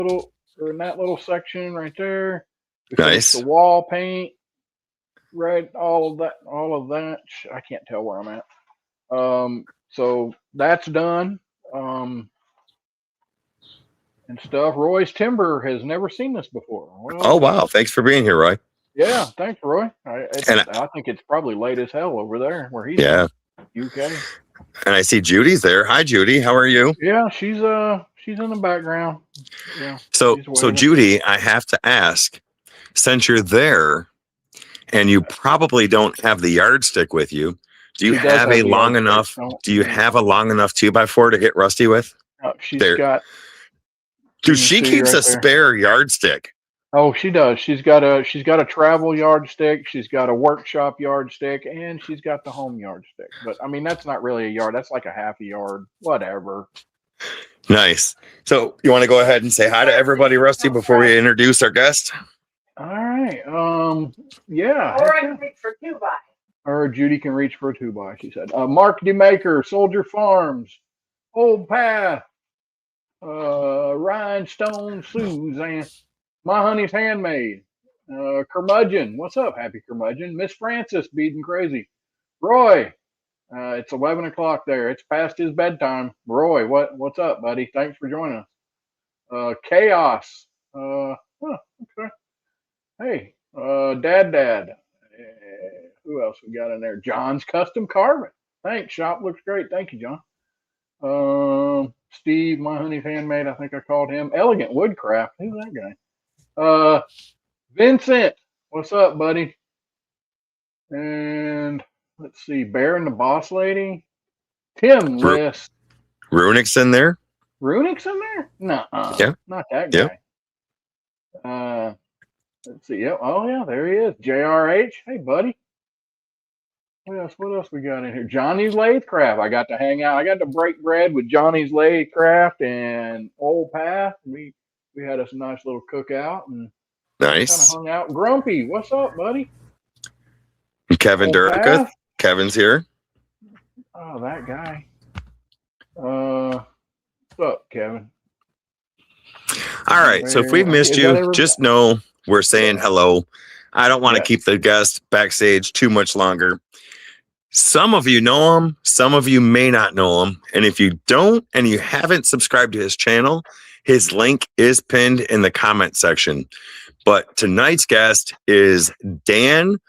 in that little section right there. We Nice. finished the wall paint, right? All of that. I can't tell where I'm at. So that's done. And stuff. Roy's Timber has never seen this before. Well, Oh, wow. Thanks for being here, Roy. yeah, thanks, Roy. And I think it's probably late as hell over there where he's yeah. from, UK. And I see Judy's there. Hi, Judy. How are you? Yeah, she's in the background. Yeah. So Judy, I have to ask, since you're there and you probably don't have the yardstick with you, do you have a long enough 2x4 to hit rusty with? She's got. Dude, she keeps a spare yardstick. Oh, she does. She's got a travel yardstick. She's got a workshop yardstick, and she's got the home yardstick. But I mean, that's not really a yard. That's like a half a yard, whatever. Nice. So you want to go ahead and say hi to everybody, Rusty, before we introduce our guest? All right. Yeah. Or I can reach for 2x. Or Judy can reach for a 2x, she said. Mark DeMaker, Soldier Farms, Old Path, Rhinestone Suzanne, My Honey's Handmade, Curmudgeon. What's up, Happy Curmudgeon? Miss Francis, beating crazy. Roy, it's 11 o'clock there. It's past his bedtime. Roy, what's up, buddy? Thanks for joining us. Chaos. Okay. Hey, Dad. Who else we got in there? John's Custom Carving. Thanks. Shop looks great. Thank you, John. Steve, My Honey's Handmade. I think I called him. Elegant Woodcraft. Who's that guy? Vincent. What's up, buddy? And let's see. Bear and the Boss Lady. Tim List. Runick's in there? Runick's in there? No. Yeah. Not that guy. Yeah. Let's see. Yep. Oh, yeah. There he is. JRH. Hey, buddy. What else we got in here? Johnny's Lathe Craft. I got to hang out. I got to break bread with Johnny's Lathe Craft and Old Path. We had us a nice little cookout and nice. Kind of hung out. Grumpy, what's up, buddy? Kevin Durka. Kevin's here. Oh, that guy. What's up, Kevin? All right. So if we've missed you, just know we're saying hello. I don't want to keep the guest backstage too much longer. Some of you know him. Some of you may not know him. And if you don't and you haven't subscribed to his channel, his link is pinned in the comment section. But tonight's guest is Dan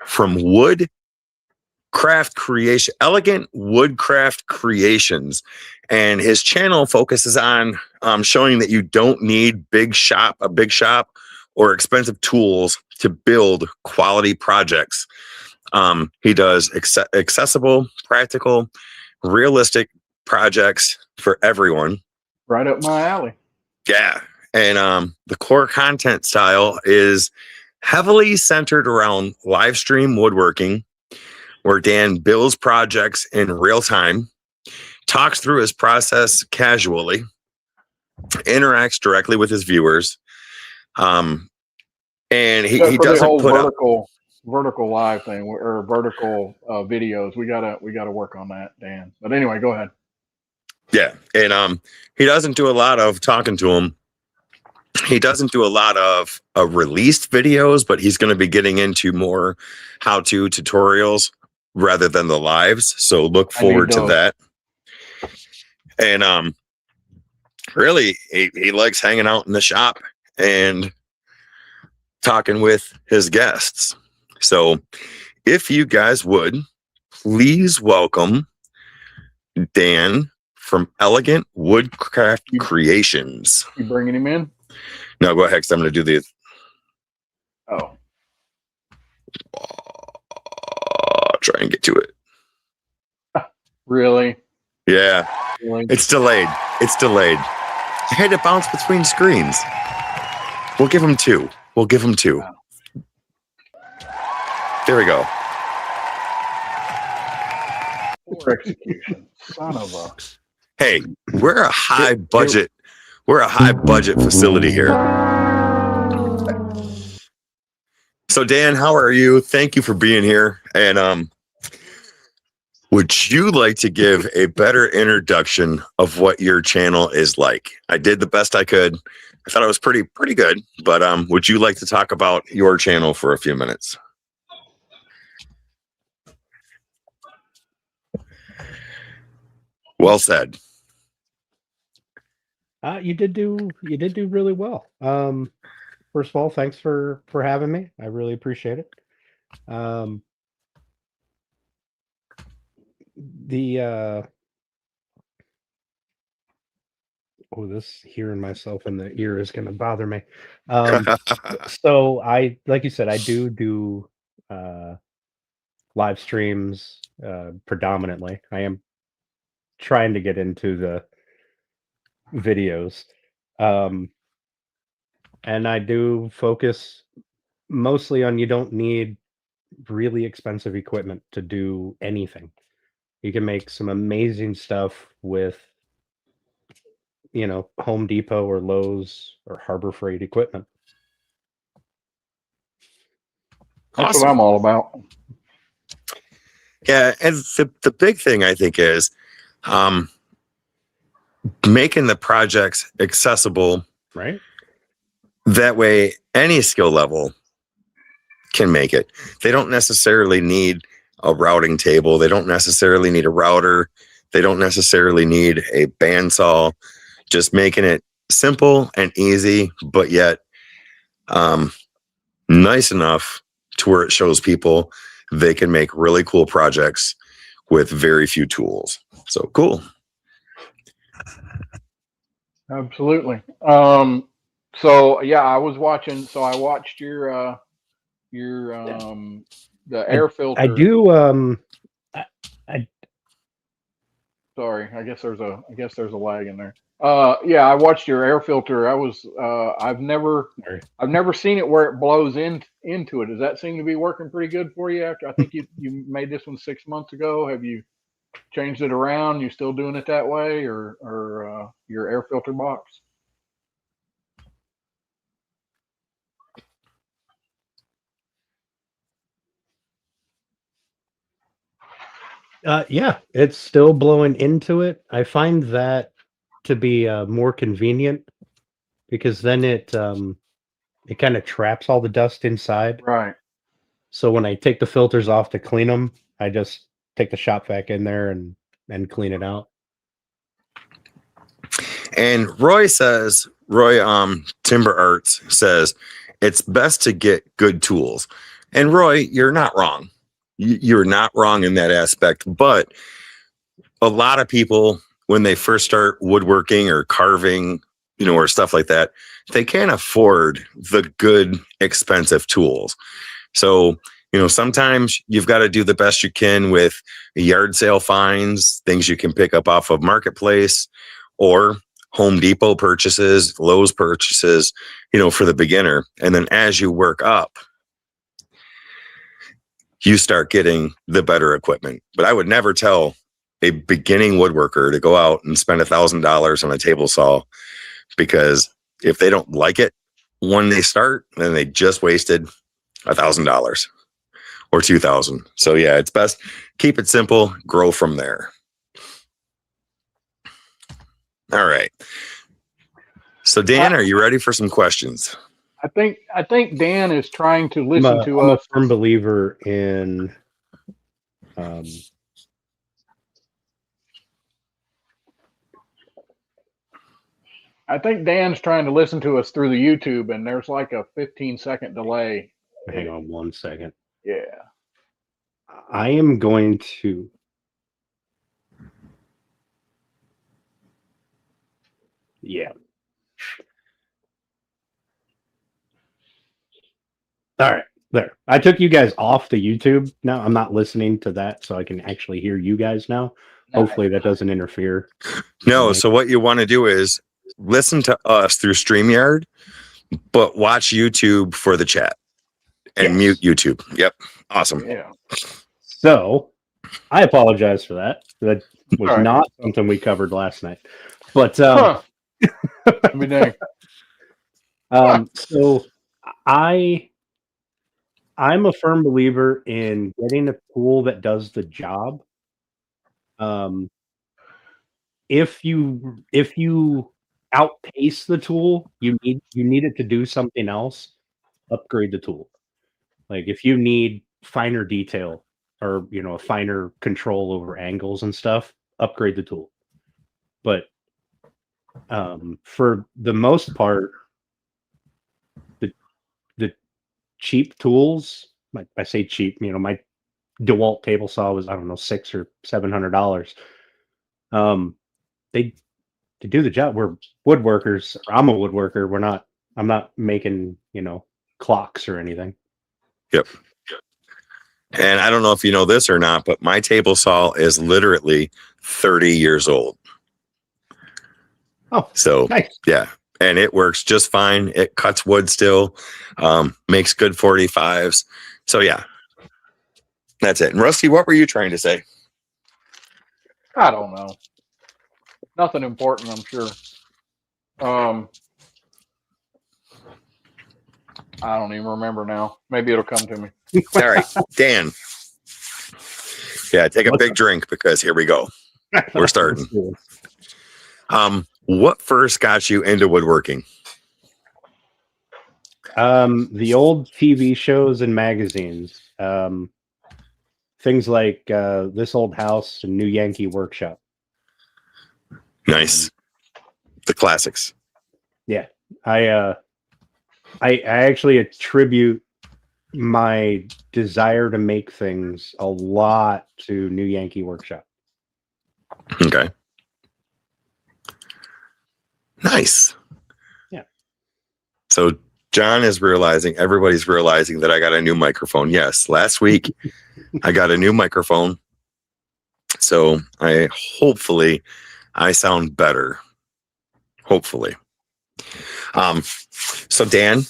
from Woodcraft Creation, Elegant Woodcraft Creations. And his channel focuses on showing that you don't need a big shop or expensive tools to build quality projects. He does accessible, practical, realistic projects for everyone. Right up my alley. Yeah. And the core content style is heavily centered around live stream woodworking, where Dan builds projects in real time, talks through his process casually, interacts directly with his viewers. And he doesn't put vertical live thing or vertical videos. We gotta work on that, Dan. But anyway, go ahead. Yeah. And he doesn't do a lot of talking to him. He doesn't do a lot of released videos, but he's going to be getting into more how-to tutorials rather than the lives. So look forward to that. And really, he likes hanging out in the shop and talking with his guests. So if you guys would, please welcome Dan from Elegant Woodcraft Creations. You bringing him in? No, go ahead, because I'm going to do the... Oh. I'll try and get to it. Really? Yeah. Really? It's delayed. I had to bounce between screens. We'll give him two. Wow. There we go. Poor execution. Son of a... Hey, we're a high budget facility here. So Dan, how are you? Thank you for being here. And would you like to give a better introduction of what your channel is like? I did the best I could. I thought it was pretty good. But would you like to talk about your channel for a few minutes? Well said. You did do really well. First of all, thanks for having me. I really appreciate it. This hearing myself in the ear is going to bother me. So like you said, I do live streams predominantly. I am trying to get into the videos. And I do focus mostly on you don't need really expensive equipment to do anything. You can make some amazing stuff with, Home Depot or Lowe's or Harbor Freight equipment. That's what I'm all about. Yeah, and the big thing I think is making the projects accessible. Right. That way, any skill level can make it. They don't necessarily need a routing table. They don't necessarily need a router. They don't necessarily need a bandsaw. Just making it simple and easy, but yet nice enough to where it shows people they can make really cool projects with very few tools. So cool. Absolutely. So yeah, I was watching. So I watched your the air filter. I do. Sorry, I guess there's a lag in there. Yeah, I watched your air filter. I've never seen it where it blows into it. Does that seem to be working pretty good for you? After I think you made this one 6 months ago. Have you changed it around? You still doing it that way, or your air filter box? Yeah, it's still blowing into it. I find that to be more convenient because then it kind of traps all the dust inside. Right. So when I take the filters off to clean them, I just take the shop vac in there and clean it out. And Roy Timber Arts says it's best to get good tools. And Roy, you're not wrong. You're not wrong in that aspect. But a lot of people, when they first start woodworking or carving, or stuff like that, they can't afford the good, expensive tools. So, sometimes you've got to do the best you can with yard sale finds, things you can pick up off of Marketplace, or Home Depot purchases, Lowe's purchases, for the beginner. And then as you work up, you start getting the better equipment. But I would never tell a beginning woodworker to go out and spend $1,000 on a table saw, because if they don't like it when they start, then they just wasted $1,000 or $2,000. So yeah, it's best keep it simple, grow from there. All right. So Dan, are you ready for some questions? I think Dan is trying to listen to us. I'm a firm believer in I think Dan's trying to listen to us through the YouTube, and there's like a 15-second delay. Hang on 1 second. Yeah. I am going to. Yeah. All right. There. I took you guys off the YouTube. Now I'm not listening to that, so I can actually hear you guys now. Hopefully that doesn't interfere. No. So what you want to do is listen to us through StreamYard, but watch YouTube for the chat and mute YouTube. Yep. Awesome. Yeah. So I apologize for that. That was not something we covered last night. But so I'm a firm believer in getting a tool that does the job. If you outpace the tool, you need it to do something else, upgrade the tool. Like if you need finer detail or a finer control over angles and stuff, upgrade the tool. But for the most part, the cheap tools, I say cheap, my DeWalt table saw was, I don't know, $600 or $700. They do the job. We're woodworkers. I'm a woodworker. I'm not making, clocks or anything. Yep. And I don't know if you know this or not, but my table saw is literally 30 years old. Oh, so nice. Yeah. And it works just fine. It cuts wood still, makes good 45s. So yeah, that's it. And Rusty, what were you trying to say? I don't know. Nothing important, I'm sure. I don't even remember now. Maybe it'll come to me. All right, Dan. Yeah, take a big drink because here we go. We're starting. What first got you into woodworking? The old TV shows and magazines. Things like This Old House and New Yankee Workshop. Nice. The classics. Yeah. I actually attribute my desire to make things a lot to New Yankee Workshop. Okay. Nice. Yeah. So John is realizing, everybody's realizing that I got a new microphone. Yes. Last week I got a new microphone. So hopefully I sound better. Hopefully. So Dan,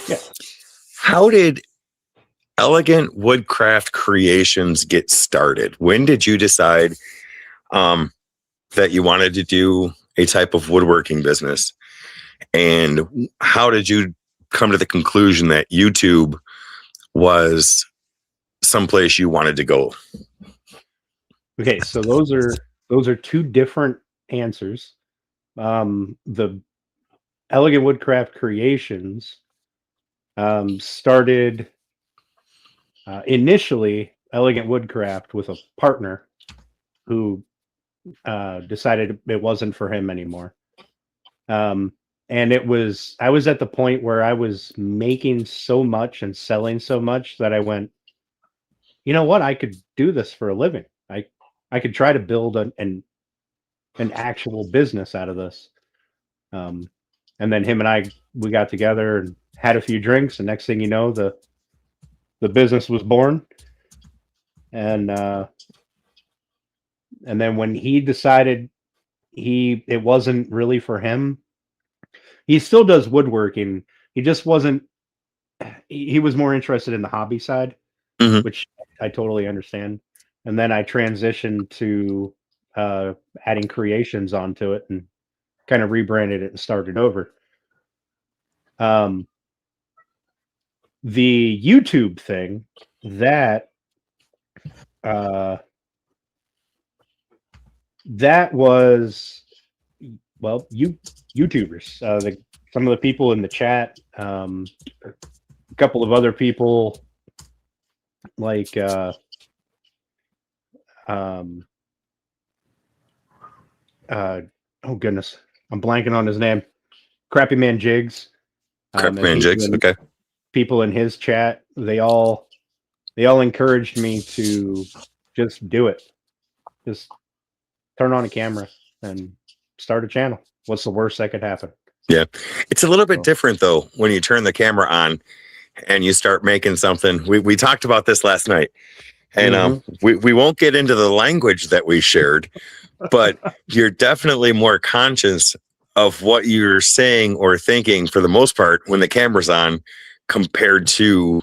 yeah. How did Elegant Woodcraft Creations get started? When did you decide that you wanted to do a type of woodworking business? And how did you come to the conclusion that YouTube was someplace you wanted to go? Okay, so those are two different answers. The Elegant Woodcraft Creations started initially Elegant Woodcraft with a partner who decided it wasn't for him anymore. And I was at the point where I was making so much and selling so much that I went, you know what? I could do this for a living. I could try to build an actual business out of this. And then him and we got together and had a few drinks, and next thing you know, the business was born. And then when he decided it wasn't really for him, he still does woodworking. He just wasn't. He was more interested in the hobby side, mm-hmm. which I totally understand. And then I transitioned to adding creations onto it and kind of rebranded it and started over. The YouTube thing, that was, well, YouTubers. Some of the people in the chat, a couple of other people, like oh goodness, I'm blanking on his name. Crappy Man Jigs. Crappy Man Jigs. Okay. People in his chat, they all encouraged me to just do it. Just turn on a camera and start a channel. What's the worst that could happen? Yeah. It's a little bit different though when you turn the camera on and you start making something. We talked about this last night. And we won't get into the language that we shared, but you're definitely more conscious of what you're saying or thinking for the most part when the camera's on compared to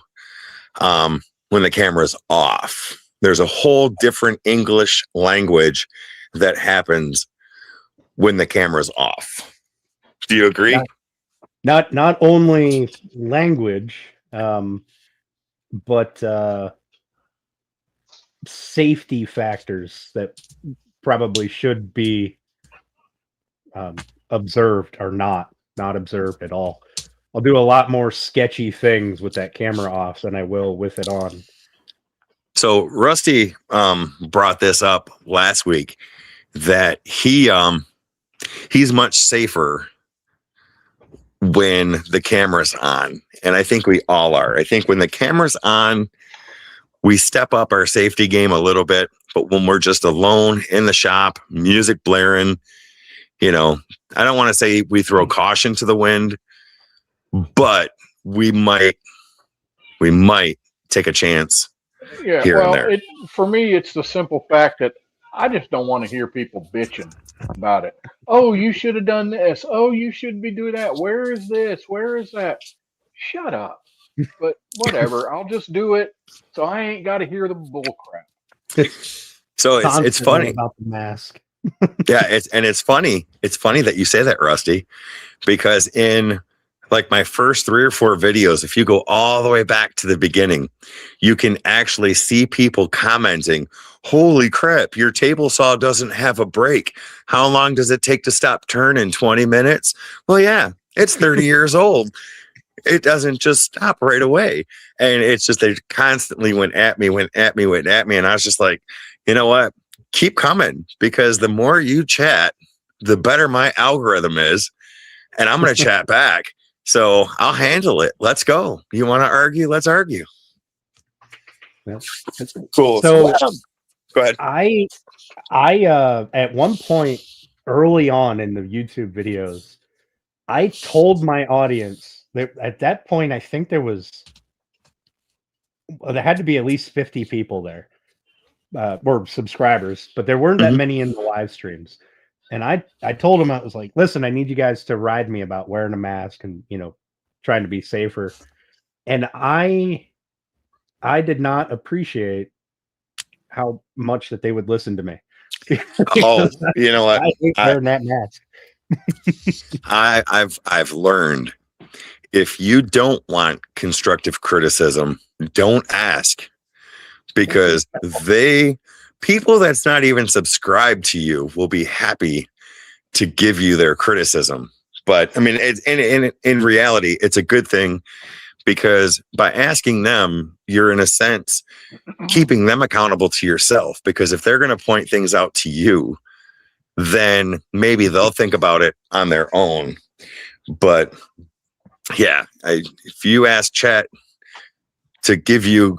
when the camera's off. There's a whole different English language that happens when the camera's off. Do you agree? Not only language, but safety factors that probably should be observed are not observed at all. I'll do a lot more sketchy things with that camera off than I will with it on. So Rusty brought this up last week that he's much safer when the camera's on. And I think we all are. I think when the camera's on, we step up our safety game a little bit. But when we're just alone in the shop, music blaring, I don't want to say we throw caution to the wind, but we might take a chance. Yeah, here and there. For me, it's the simple fact that I just don't want to hear people bitching about it. Oh, you should have done this. Oh, you should be doing that. Where is this? Where is that? Shut up. But whatever, I'll just do it, so I ain't got to hear the bull crap. So it's funny about the mask. Yeah, it's funny. It's funny that you say that, Rusty, because in like my first 3 or 4 videos, if you go all the way back to the beginning, you can actually see people commenting, "Holy crap, your table saw doesn't have a brake. How long does it take to stop turning? 20 minutes?" Well, yeah, it's 30 years old. It doesn't just stop right away. And it's just, they constantly went at me. And I was just like, you know what? Keep coming, because the more you chat, the better my algorithm is. And I'm going to chat back. So I'll handle it. Let's go. You want to argue? Let's argue. Cool. So go ahead. I at one point early on in the YouTube videos, I told my audience that at that point, I think there had to be at least 50 people there, or subscribers, but there weren't that many in the live streams. And I told them, I was like, listen, I need you guys to ride me about wearing a mask and, trying to be safer. And I did not appreciate how much that they would listen to me. Oh, you know what? I hate wearing that mask. I've learned, if you don't want constructive criticism, don't ask, because people that's not even subscribed to you will be happy to give you their criticism. But I mean, in reality, it's a good thing, because by asking them, you're in a sense keeping them accountable to yourself, because if they're going to point things out to you, then maybe they'll think about it on their own. But yeah, if you ask chat to give you,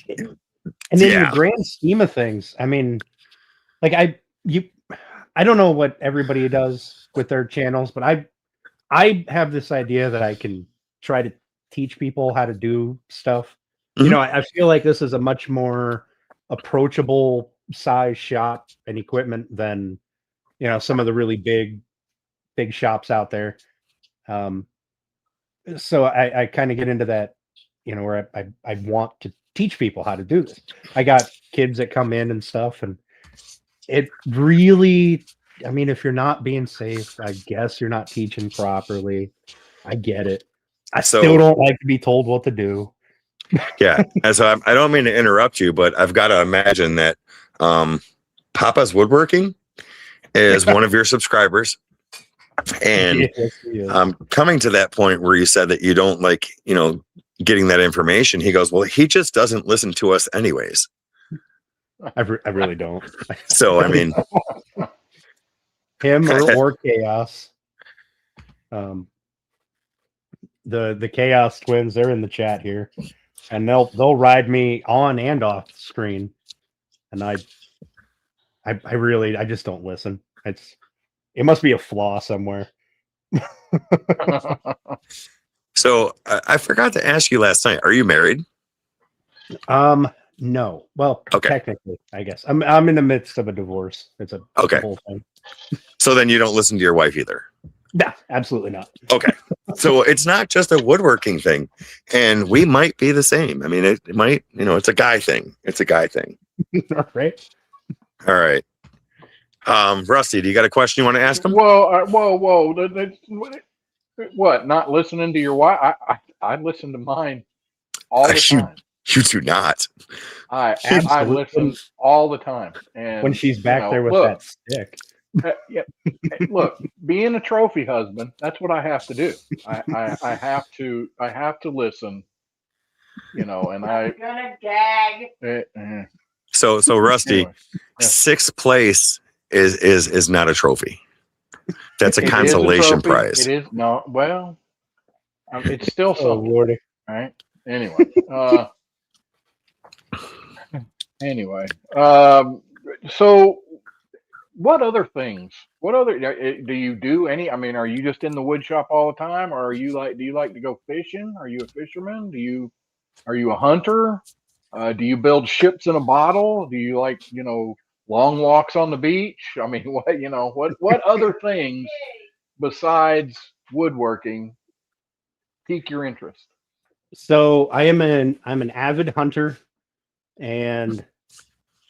and in the grand scheme of things, I mean, like I don't know what everybody does with their channels, but I have this idea that I can try to teach people how to do stuff. I feel like this is a much more approachable size shop and equipment than, some of the really big shops out there. So I kind of get into that, where I want to teach people how to do this. I got kids that come in and stuff, and it really, I mean, if you're not being safe, I guess you're not teaching properly. I get it. I still don't like to be told what to do. Yeah. And so I don't mean to interrupt you, but I've got to imagine that Papa's Woodworking is one of your subscribers. And coming to that point where you said that you don't like, getting that information, he goes, well, he just doesn't listen to us anyways. I really don't. So, I mean, him or Chaos. The Chaos twins, they're in the chat here, and they'll ride me on and off the screen. And I just don't listen. It must be a flaw somewhere. So I forgot to ask you last night, are you married? No. Well, okay. Technically, I guess. I'm in the midst of a divorce. It's a whole thing. So then you don't listen to your wife either? No, absolutely not. Okay. So it's not just a woodworking thing. And we might be the same. I mean, it might, it's a guy thing. It's a guy thing. All right. All right. Rusty, do you got a question you want to ask him? Whoa. What? Not listening to your wife? I listen to mine all the time. You do not. I listen all the time. And when she's back there with that stick. Yeah. Look, being a trophy husband, that's what I have to do. I have to listen, and I'm gonna gag. So Rusty, Anyway, yeah. 6th place is not a trophy. That's a It is consolation trophy. prize. It is no. Well, it's still Oh something, Lordy. right? Anyway, so what other things? What other do you do? Any? I mean, are you just in the wood shop all the time, or do you like to go fishing? Are you a fisherman? Are you a hunter? Do you build ships in a bottle? Do you like, long walks on the beach? I mean, what other things besides woodworking pique your interest? So I'm an avid hunter and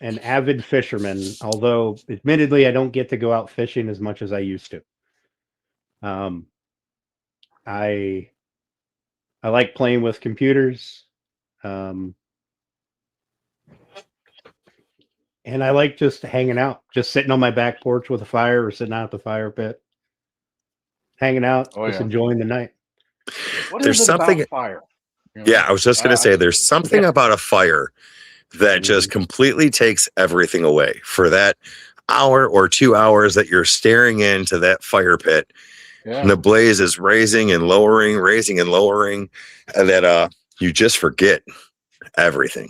an avid fisherman, although admittedly I don't get to go out fishing as much as I used to. I like playing with computers. And I like just hanging out, just sitting on my back porch with a fire or sitting out at the fire pit, hanging out, just enjoying the night. There's something about fire. Yeah, I was just going to say there's something about a fire that just completely takes everything away for that hour or 2 hours that you're staring into that fire pit. Yeah. And the blaze is raising and lowering, and that you just forget everything.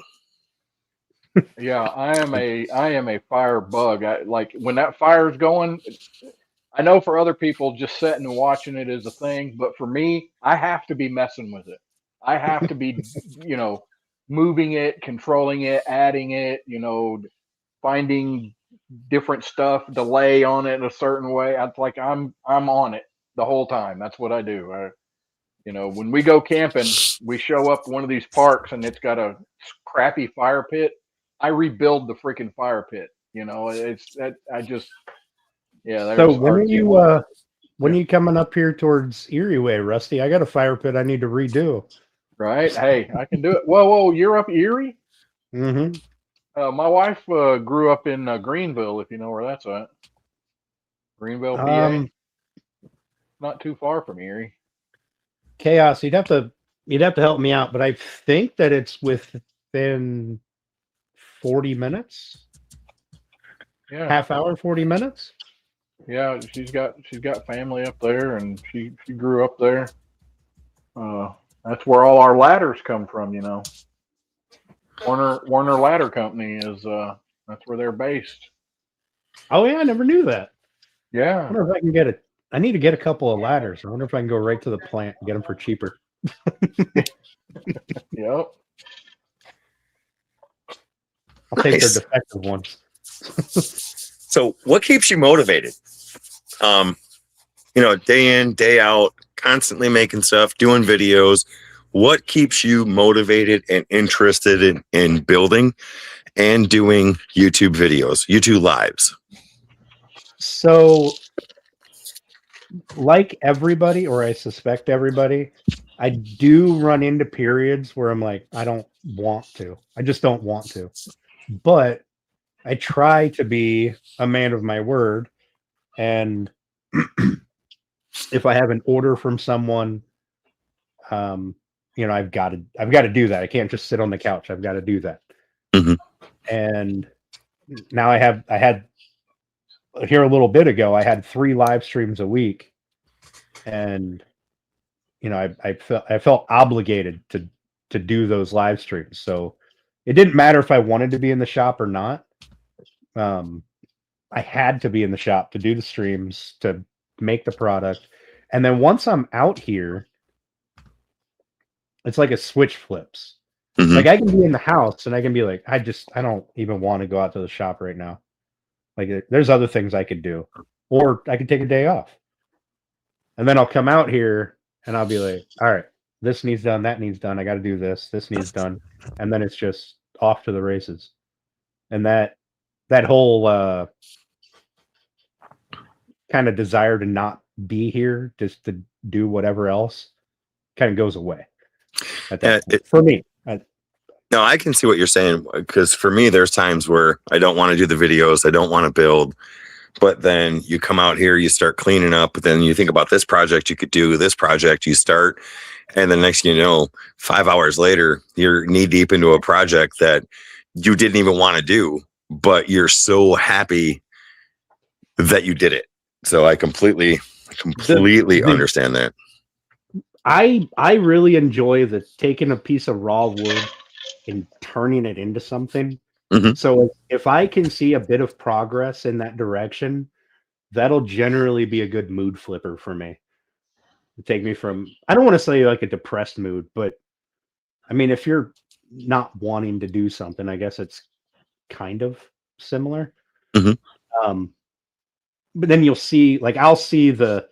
Yeah, I am a fire bug. Like when that fire's going, I know for other people just sitting and watching it is a thing, but for me, I have to be messing with it. I have to be, moving it, controlling it, adding it, finding different stuff, delay on it in a certain way. I'm on it the whole time. That's what I do. When we go camping, we show up to one of these parks and it's got a crappy fire pit. I rebuild the freaking fire pit. It's that I just, yeah. So when are you coming up here towards Erie way, Rusty? I got a fire pit I need to redo. Right. Hey, I can do it. Whoa, you're up Erie? Mm-hmm. My wife grew up in Greenville, if you know where that's at. Greenville, PA. Not too far from Erie. Chaos. You'd have to help me out, but I think that it's within 40 minutes. Yeah. Half hour, 40 minutes. Yeah, she's got family up there, and she grew up there. That's where all our ladders come from, Warner Ladder Company is that's where they're based. Oh yeah, I never knew that. Yeah. I wonder if I can get I need to get a couple of ladders. I wonder if I can go right to the plant and get them for cheaper. Yep. I'll take their defective ones. So what keeps you motivated? Day in, day out, constantly making stuff, doing videos. What keeps you motivated and interested in building and doing YouTube videos, YouTube lives? So, like everybody, or I suspect everybody, I do run into periods where I'm like, I don't want to. I just don't want to. But I try to be a man of my word. And if I have an order from someone, I've got to do that. I can't just sit on the couch. I've got to do that. Mm-hmm. And now I had here a little bit ago, I had 3 live streams a week, and I felt obligated to do those live streams. So it didn't matter if I wanted to be in the shop or not. I had to be in the shop to do the streams, to make the product. And then once I'm out here, it's like a switch flips. Mm-hmm. Like I can be in the house and I can be like, I don't even want to go out to the shop right now. Like there's other things I could do, or I could take a day off. And then I'll come out here and I'll be like, all right, this needs done, that needs done. I got to do this. This needs done. And then it's just off to the races. And that whole kind of desire to not be here, just to do whatever else, kind of goes away. For me. No, I can see what you're saying, because for me, there's times where I don't want to do the videos, I don't want to build, But then you come out here, you start cleaning up, but then you think about this project you could do, this project you start, and the next thing you know, 5 hours later, you're knee deep into a project that you didn't even want to do, but you're so happy that you did it. So I completely understand that. I really enjoy the taking a piece of raw wood and turning it into something. So if I can see a bit of progress in that direction, that'll generally be a good mood flipper for me. Take me from, I don't want to say like a depressed mood, but I mean, if you're not wanting to do something, I guess it's kind of similar. But then you'll see, like, I'll see the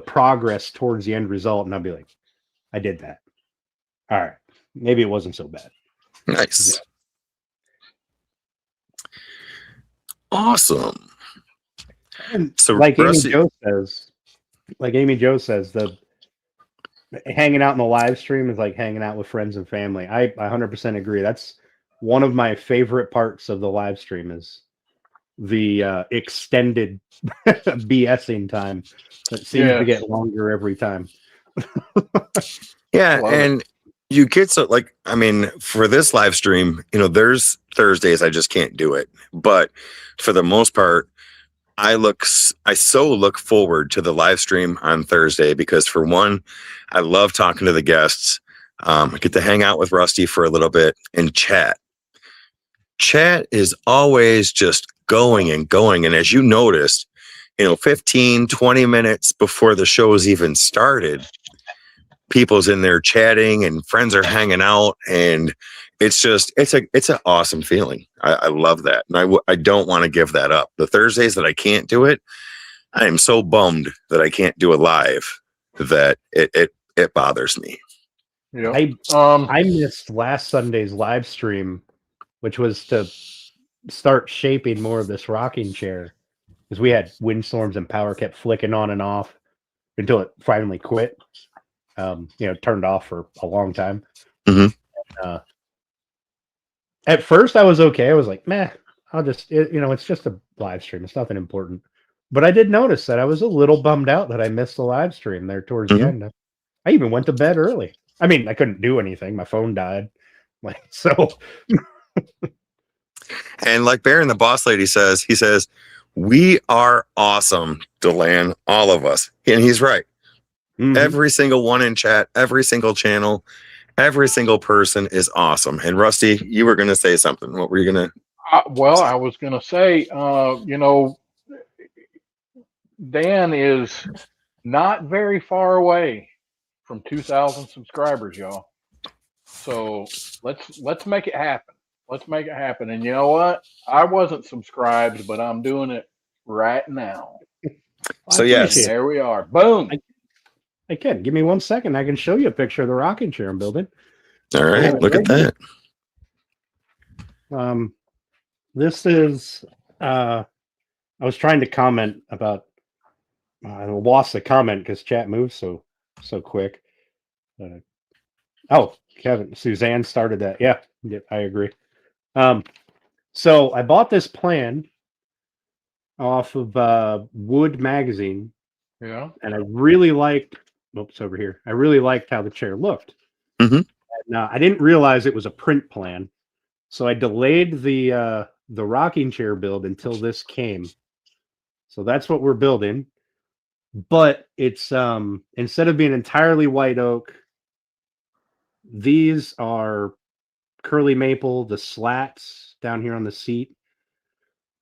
progress towards the end result, and I'll be like, I did that. All right, maybe it wasn't so bad. Nice. Yeah. Awesome. And so like Amy Jo says, the hanging out in the live stream is like hanging out with friends and family. I 100% agree. That's one of my favorite parts of the live stream is the extended BSing time that seems to get longer every time. Yeah, and you get so like, I mean, for this live stream, you know, there's Thursdays I just can't do it, but for the most part, I so look forward to the live stream on Thursday because for one, I love talking to the guests. I get to hang out with Rusty for a little bit and chat. Chat is always just going and going. And as you noticed, you know, 15, 20 minutes before the show's even started, people's in there chatting and friends are hanging out. And it's an awesome feeling. I love that. And I don't want to give that up. The Thursdays that I can't do it, I am so bummed that I can't do it live that it bothers me. Yeah. I missed last Sunday's live stream, which was to start shaping more of this rocking chair because we had windstorms and power kept flicking on and off until it finally quit. Turned off for a long time. At first I was okay. I was like, meh, I'll just, it's just a live stream. It's nothing important. But I did notice that I was a little bummed out that I missed the live stream there towards the end. I even went to bed early. I mean, I couldn't do anything. My phone died. And like Baron, the boss lady says, he says, we are awesome, Delan, all of us. And he's right. Every single one in chat, every single channel, every single person is awesome. And Rusty, you were going to say something. What were you going to? Well, I was going to say, Dan is not very far away from 2,000 subscribers, y'all. So let's make it happen. Let's make it happen. And you know what? I wasn't subscribed, but I'm doing it right now. So yes, there we are. Boom. I can. Give me 1 second. I can show you a picture of the rocking chair I'm building. All right, look at that. This is. I was trying to comment about. I lost the comment because chat moves so quick. Kevin, Suzanne started that. Yeah, I agree. So I bought this plan off of Wood magazine. Yeah, and I really liked. Oops, over here. I really liked how the chair looked. And, I didn't realize it was a print plan, so I delayed the rocking chair build until this came. So that's what we're building. But it's instead of being entirely white oak, these are curly maple. The slats down here on the seat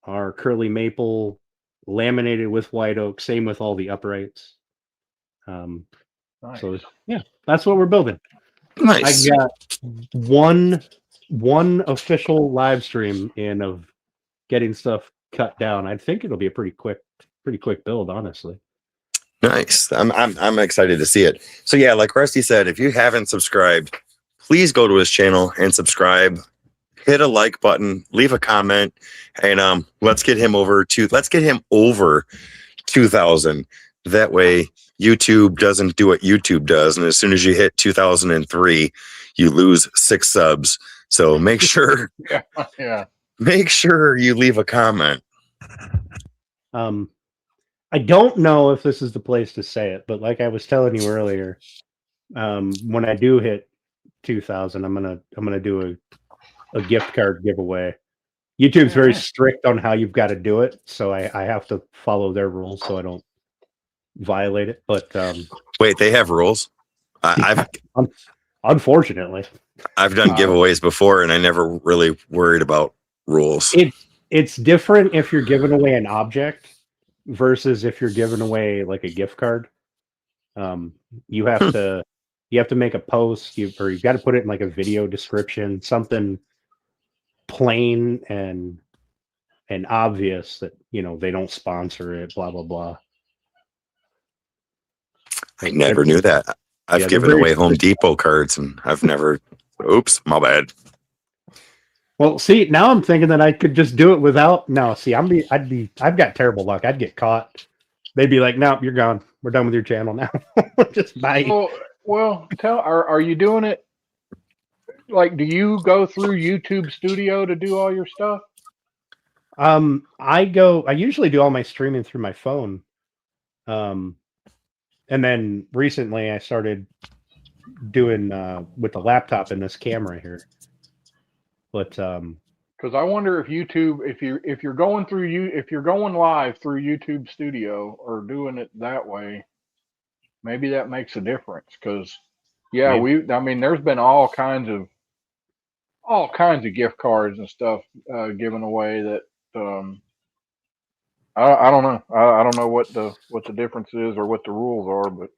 are curly maple laminated with white oak. Same with all the uprights. Nice. So yeah, that's what we're building. Nice. I got one official live stream in of getting stuff cut down. I think it'll be a pretty quick build, honestly. Nice. I'm excited to see it. So yeah, like Rusty said, if you haven't subscribed, please go to his channel and subscribe. Hit a like button, leave a comment, and let's get him over 2,000. That way YouTube doesn't do what YouTube does, and as soon as you hit 2003, you lose 6 subs. So make sure, yeah. make sure you leave a comment. I don't know if this is the place to say it, but like I was telling you earlier, when I do hit 2,000, I'm gonna do a gift card giveaway. YouTube's very strict on how you've got to do it, so I have to follow their rules so I don't violate it. But wait, they have rules? Unfortunately, I've done giveaways before, and I never really worried about rules. It's different if you're giving away an object versus if you're giving away like a gift card. You have to make a post, or you've got to put it in like a video description, something plain and obvious that they don't sponsor it, blah blah blah. I never knew that. I've given away Home Depot cards, and I've never. Oops, my bad. Well, see, now I'm thinking that I could just do it without. No, see, I've got terrible luck. I'd get caught. They'd be like, "Nope, you're gone. We're done with your channel now. Just bye." Well, are you doing it? Like, do you go through YouTube Studio to do all your stuff? I usually do all my streaming through my phone. And then recently I started doing with the laptop and this camera here. But because I wonder if YouTube, if you're going live through YouTube Studio or doing it that way, maybe that makes a difference. Because there's been all kinds of gift cards and stuff given away that I don't know. I don't know what the difference is or what the rules are, but.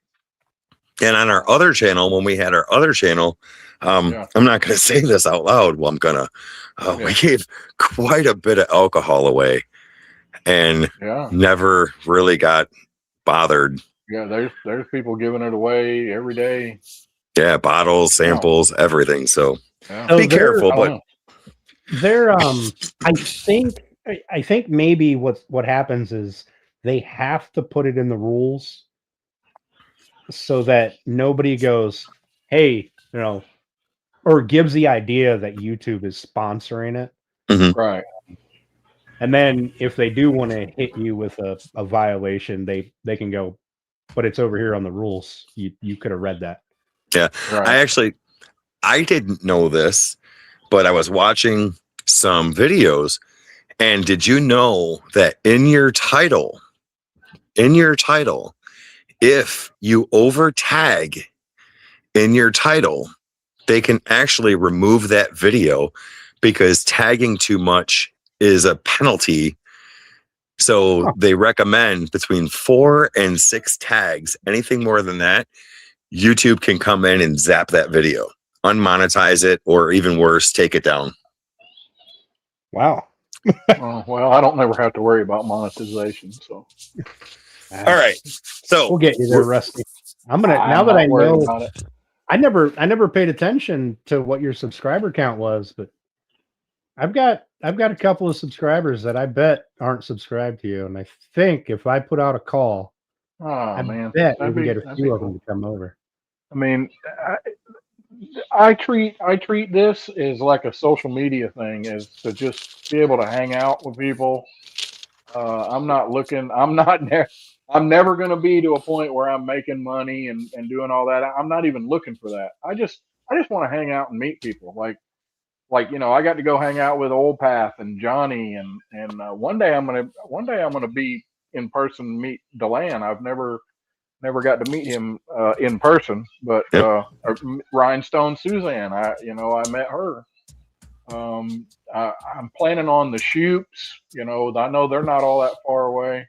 And on our other channel, when we had our other channel, I'm not going to say this out loud. Well, I'm gonna. We gave quite a bit of alcohol away, and never really got bothered. Yeah, there's people giving it away every day. Yeah, bottles, samples, everything. So be careful. But I think maybe what happens is they have to put it in the rules so that nobody goes, hey, or gives the idea that YouTube is sponsoring it. Mm-hmm. Right. And then if they do want to hit you with a violation, they can go, but it's over here on the rules. You could have read that. Yeah. Right. I didn't know this, but I was watching some videos. And did you know that in your title, if you over tag in your title, they can actually remove that video because tagging too much is a penalty. So they recommend between 4 and 6 tags. Anything more than that, YouTube can come in and zap that video, unmonetize it, or even worse, take it down. Wow. Well, I don't never have to worry about monetization. So, all right. So we'll get you there, Rusty. Now that I know, I never paid attention to what your subscriber count was, but I've got a couple of subscribers that I bet aren't subscribed to you, and I think if I put out a call, I bet we can get a few of them to come over. I mean, I treat this as like a social media thing, is to just be able to hang out with people. I'm never going to be to a point where I'm making money and doing all that. I'm not even looking for that. I just want to hang out and meet people. Like I got to go hang out with Old Path and Johnny, and one day I'm gonna be in person, meet Delan. I've never got to meet him in person, but Rhinestone Suzanne, I met her. I'm planning on the Shoops. I know they're not all that far away.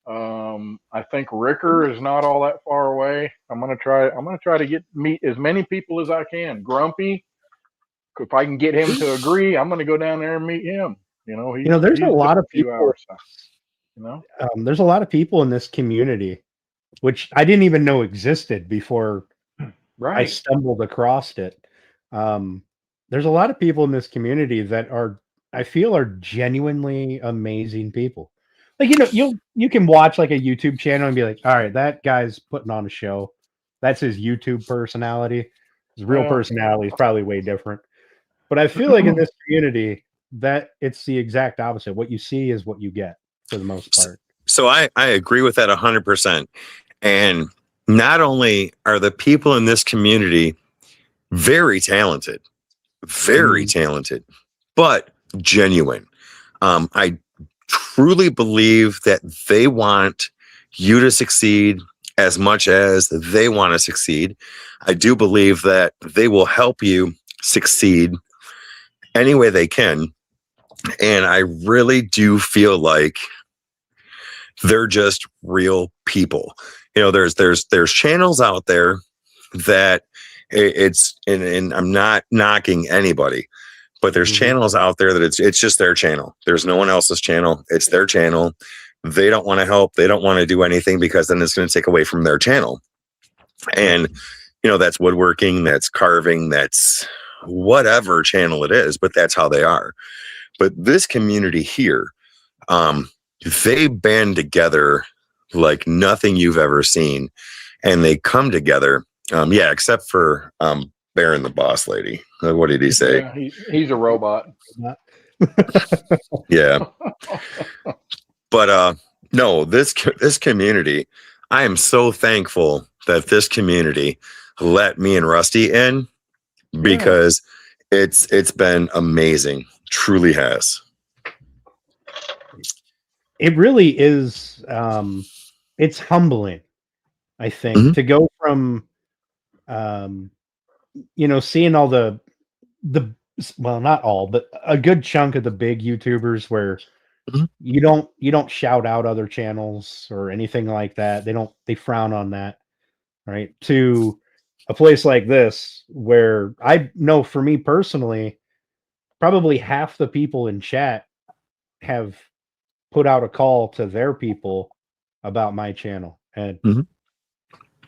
I think Ricker is not all that far away. I'm gonna try to meet as many people as I can. Grumpy, if I can get him to agree, I'm gonna go down there and meet him. There's a lot of people. There's a lot of people in this community, which I didn't even know existed before I stumbled across it. There's a lot of people in this community that I feel are genuinely amazing people. Like, you can watch like a YouTube channel and be like, all right, that guy's putting on a show. That's his YouTube personality. His real personality is probably way different. But I feel like in this community that it's the exact opposite. What you see is what you get. for the most part. So I agree with that 100%. And not only are the people in this community very talented, but genuine. I truly believe that they want you to succeed as much as they want to succeed. I do believe that they will help you succeed any way they can. And I really do feel like they're just real people. You know, there's channels out there that and I'm not knocking anybody, but there's channels out there that it's just their channel. There's no one else's channel. It's their channel. They don't want to help. They don't want to do anything because then it's going to take away from their channel. And, you know, that's woodworking, that's carving, that's whatever channel it is, but that's how they are. But this community here, they band together like nothing you've ever seen. And they come together. Except for Baron the boss lady. What did he say? Yeah, he's a robot. Yeah. But no, this community, I am so thankful that this community let me and Rusty in because it's been amazing. Truly has. It really is. It's humbling, I think, to go from seeing all the well, not all, but a good chunk of the big YouTubers where you don't shout out other channels or anything like that. They frown on that, right? To a place like this where I know for me personally, probably half the people in chat have put out a call to their people about my channel. And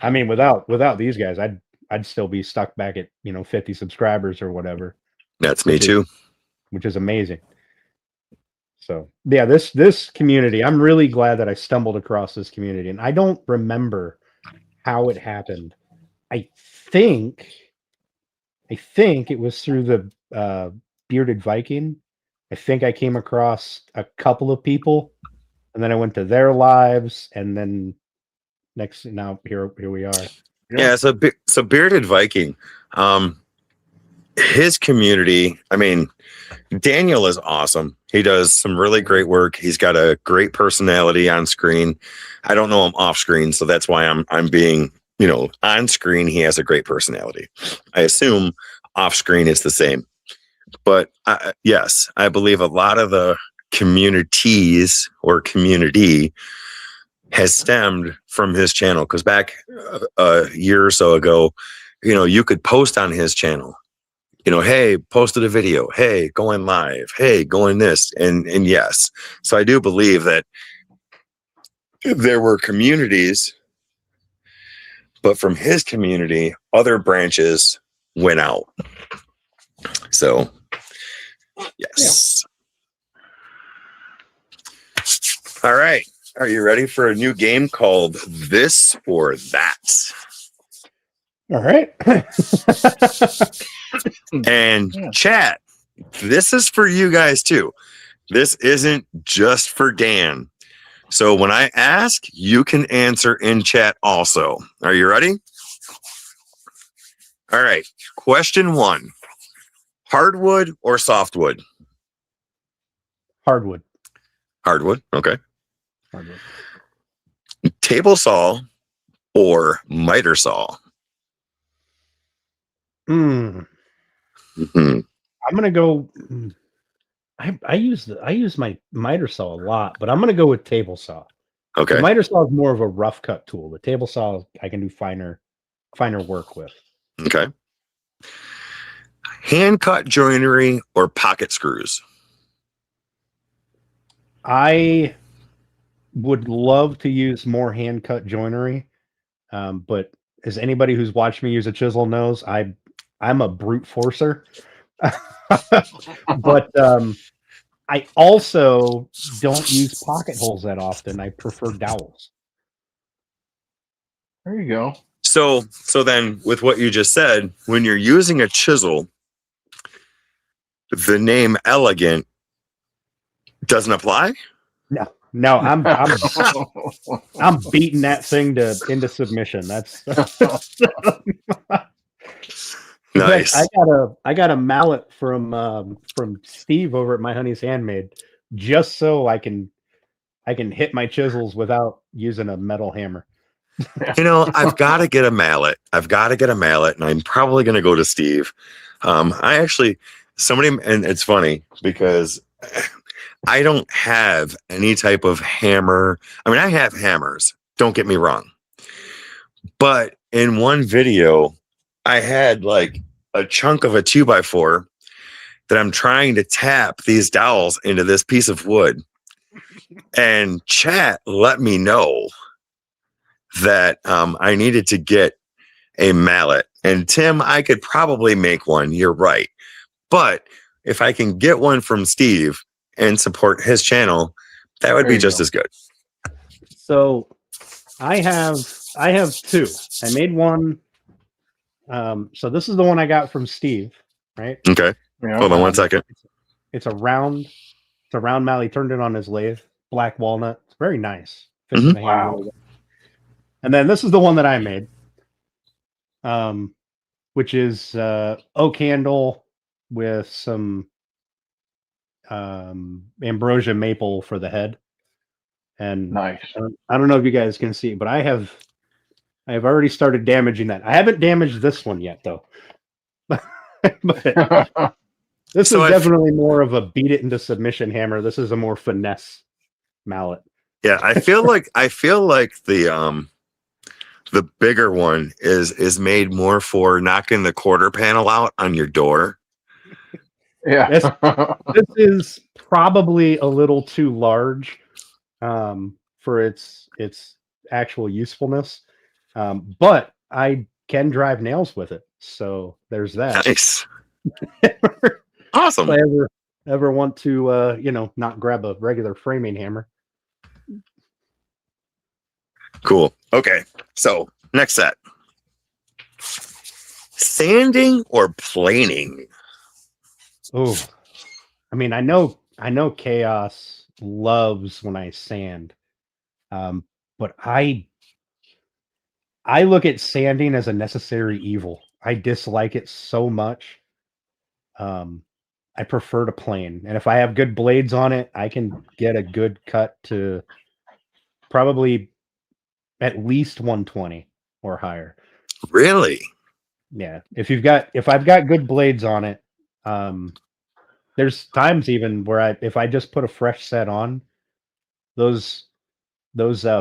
I mean, without these guys, I'd still be stuck back at 50 subscribers or whatever. That's me too. Which is amazing. So yeah, this community, I'm really glad that I stumbled across this community, and I don't remember how it happened. I think it was through the Bearded Viking. I think I came across a couple of people, and then I went to their lives, and then now here we are. Yeah, so Bearded Viking, his community, I mean, Daniel is awesome. He does some really great work. He's got a great personality on screen. I don't know him off screen, so that's why I'm being, on screen he has a great personality. I assume off screen it's the same. But yes, I believe a lot of the communities or community has stemmed from his channel, because back a year or so ago, you could post on his channel, hey, posted a video, hey, going live, hey, going this, and yes. So I do believe that there were communities, but from his community, other branches went out. So yes. All right. Are you ready for a new game called This or That? All right. And chat, this is for you guys too. This isn't just for Dan. So when I ask, you can answer in chat also. Are you ready? All right. Question 1. Hardwood or softwood? Hardwood. Hardwood. Okay. Hardwood. Table saw or miter saw? I'm gonna go. I use my miter saw a lot, but I'm gonna go with table saw. Okay. The miter saw is more of a rough cut tool. The table saw I can do finer work with. Okay. Hand cut joinery or pocket screws? I would love to use more hand cut joinery, but as anybody who's watched me use a chisel knows, I'm a brute forcer. But I also don't use pocket holes that often. I prefer dowels. There you go. So then with what you just said, when you're using a chisel, the name elegant doesn't apply? No. No, I'm beating that thing into submission. That's Nice. I got a mallet from Steve over at My Honey's Handmade, just so I can hit my chisels without using a metal hammer. I've got to get a mallet. And I'm probably going to go to Steve. And it's funny because I don't have any type of hammer. I mean, I have hammers, don't get me wrong. But in one video, I had like a chunk of a 2x4 that I'm trying to tap these dowels into this piece of wood. And chat let me know that I needed to get a mallet. And Tim, I could probably make one. You're right. But if I can get one from Steve and support his channel, that would be just as good. So I have two. I made one. So this is the one I got from Steve, right? Okay. Yeah. Hold on 1 second. It's a round mallet. He turned it on his lathe. Black walnut. It's very nice. Fits in the hand really well. And then this is the one that I made, which is oak handle with some ambrosia maple for the head. And nice. I don't know if you guys can see, but I have already started damaging that. I haven't damaged this one yet, though. But this is definitely more of a beat it into submission hammer. This is a more finesse mallet. Yeah, I feel like the bigger one is made more for knocking the quarter panel out on your door. Yeah. This is probably a little too large for its actual usefulness. But I can drive nails with it. So there's that. Nice. Awesome. If I ever want to not grab a regular framing hammer. Cool. Okay. So next set. Sanding or planing? Oh, I mean, I know Chaos loves when I sand. But I look at sanding as a necessary evil. I dislike it so much. I prefer to plane. And if I have good blades on it, I can get a good cut to probably at least 120 or higher. Really? Yeah. If I've got good blades on it, there's times even where if I just put a fresh set on, those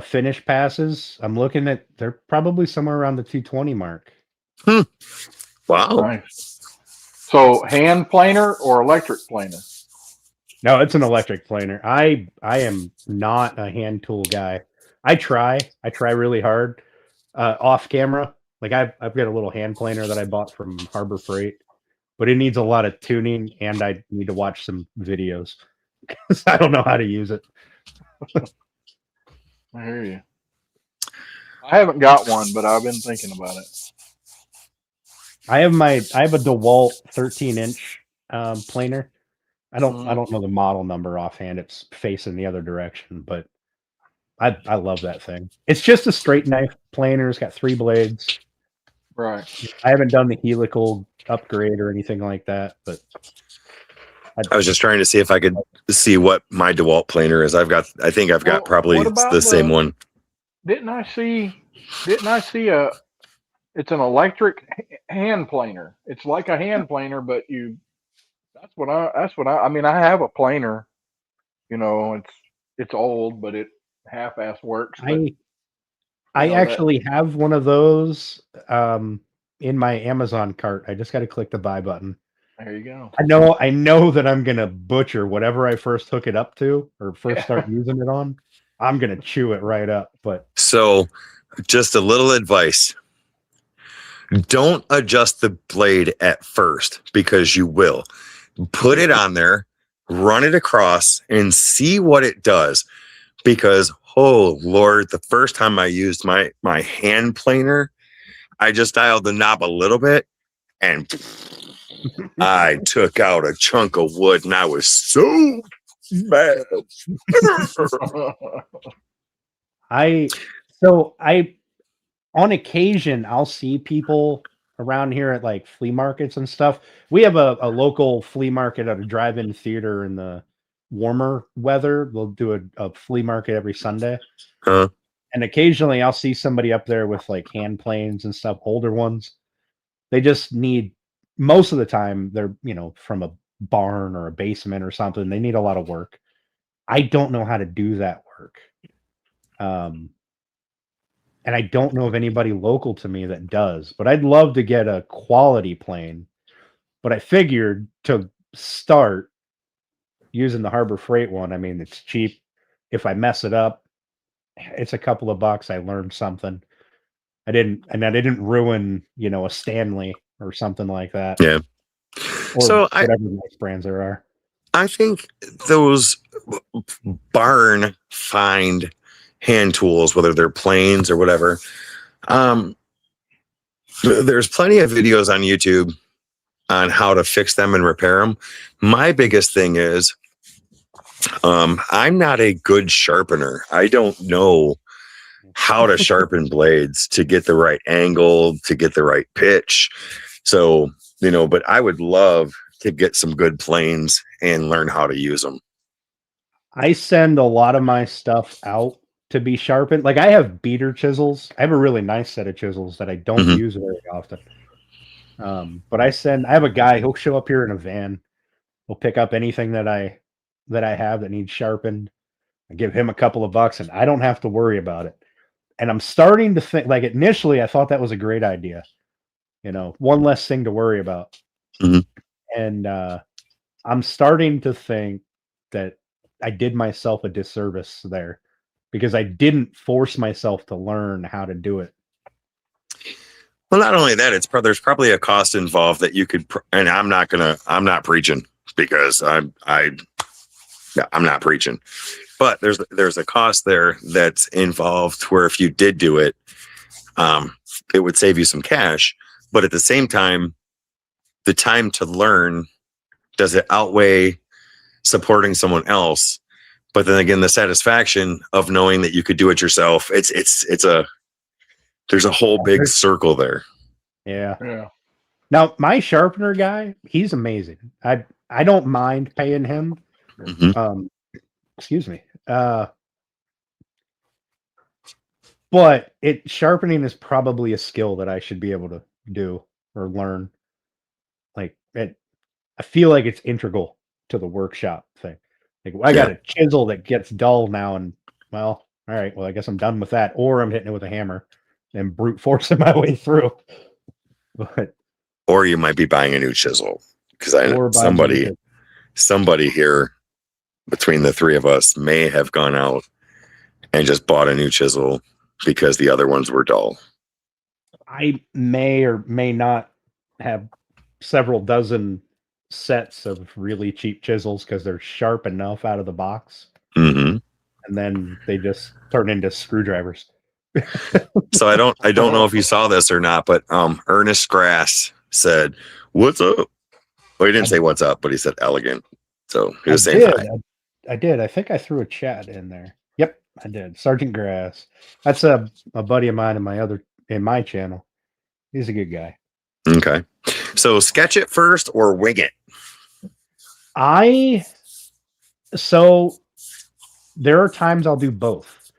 finish passes, I'm looking at, they're probably somewhere around the 220 mark. Wow. Nice. So hand planer or electric planer? No, it's an electric planer. I am not a hand tool guy. I try really hard off camera. Like I've got a little hand planer that I bought from Harbor Freight, but it needs a lot of tuning, and I need to watch some videos because I don't know how to use it. I hear you. I haven't got one, but I've been thinking about it. I have a DeWalt 13-inch planer. I don't know the model number offhand. It's facing the other direction, but I love that thing. It's just a straight knife planer. It's got 3 blades. Right. I haven't done the helical upgrade or anything like that, but I was just trying to see if I could see what my DeWalt planer is. I think I've got probably the same one. Didn't I see it's an electric hand planer. It's like a hand planer, but that's what I mean, I have a planer, it's old, but it half-ass works. But, I actually have one of those in my Amazon cart. I just got to click the buy button. There you go. I know that I'm going to butcher whatever I first hook it up to or first start using it on. I'm going to chew it right up. But so just a little advice. Don't adjust the blade at first because you will. Put it on there, run it across, and see what it does. Because, oh, Lord, the first time I used my hand planer, I just dialed the knob a little bit, and I took out a chunk of wood, and I was so I on occasion I'll see people around here at like flea markets and stuff. We have a local flea market at a drive-in theater in the warmer weather. We'll do a flea market every Sunday. Huh? And occasionally I'll see somebody up there with like hand planes and stuff, older ones. They just need, most of the time they're, from a barn or a basement or something. They need a lot of work. I don't know how to do that work. And I don't know of anybody local to me that does, but I'd love to get a quality plane. But I figured to start using the Harbor Freight one, I mean, it's cheap. If I mess it up, it's a couple of bucks. I learned something. I didn't ruin, a Stanley or something like that. Yeah. Or so whatever nice brands there are. I think those barn find hand tools, whether they're planes or whatever, there's plenty of videos on YouTube on how to fix them and repair them. My biggest thing is I'm not a good sharpener. I don't know how to sharpen blades to get the right angle, to get the right pitch. So, but I would love to get some good planes and learn how to use them. I send a lot of my stuff out to be sharpened. Like I have beater chisels. I have a really nice set of chisels that I don't use very often. But I have a guy, he'll show up here in a van. He'll pick up anything that I have that needs sharpened. I give him a couple of bucks and I don't have to worry about it. And I'm starting to think, like initially I thought that was a great idea. One less thing to worry about. And I'm starting to think that I did myself a disservice there because I didn't force myself to learn how to do it. Well, not only that, there's probably a cost involved that you could, and I'm not preaching because I'm not preaching, but there's a cost there that's involved where if you did do it, it would save you some cash. But at the same time, the time to learn, does it outweigh supporting someone else? But then again, the satisfaction of knowing that you could do it yourself, there's a whole big circle there. Yeah. Now my sharpener guy, he's amazing. I don't mind paying him. Excuse me. But sharpening is probably a skill that I should be able to do or learn. I feel like it's integral to the workshop thing. Like I got a chisel that gets dull now, and well, all right, well, I guess I'm done with that, or I'm hitting it with a hammer and brute forcing my way through. Or you might be buying a new chisel because I know somebody here between the three of us may have gone out and just bought a new chisel because the other ones were dull. I may or may not have several dozen sets of really cheap chisels because they're sharp enough out of the box. And then they just turn into screwdrivers. So I don't know if you saw this or not, but Ernest Grass said, "What's up?" Well, he didn't say what's up, but he said elegant. So he was saying hi. I did. I think I threw a chat in there. Yep, I did. Sergeant Grass. That's a buddy of mine in my channel. He's a good guy. Okay. So sketch it first or wing it? So there are times I'll do both.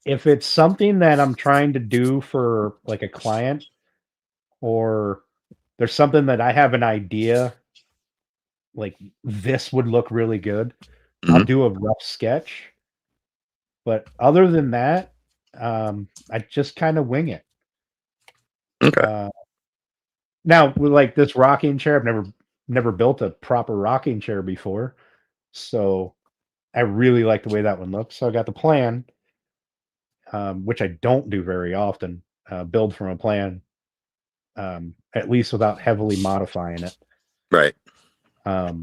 If it's something that I'm trying to do for like a client, or there's something that I have an idea, like this would look really good, I'll do a rough sketch. But other than that, I just kind of wing it. Okay. Now with like this rocking chair, I've never built a proper rocking chair before, so I really like the way that one looks. So I got the plan, which I don't do very often, build from a plan, at least without heavily modifying it. Right. But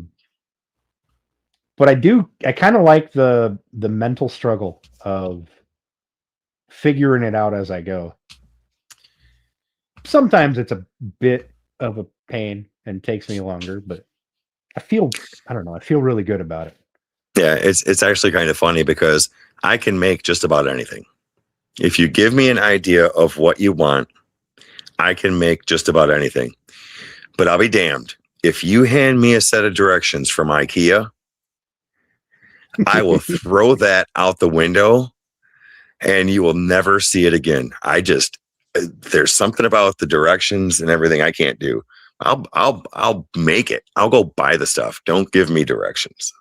I kind of like the mental struggle of figuring it out as I go. Sometimes it's a bit of a pain and takes me longer, but I don't know, I feel really good about it. Yeah, it's actually kind of funny because I can make just about anything. If you give me an idea of what you want, I can make just about anything. But I'll be damned. If you hand me a set of directions from IKEA, I will throw that out the window and you will never see it again. There's something about the directions and everything I can't do. I'll make it. I'll go buy the stuff. Don't give me directions.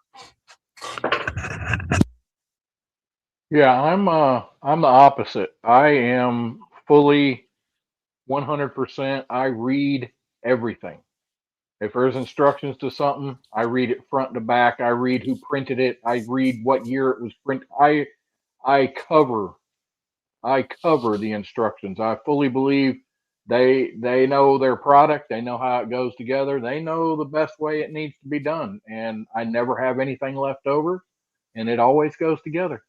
Yeah, I'm the opposite. I am fully 100%. I read everything. If there's instructions to something, I read it front to back. I read who printed it. I read what year it was printed. I cover the instructions. I fully believe they know their product. They know how it goes together. They know the best way it needs to be done. And I never have anything left over, and it always goes together.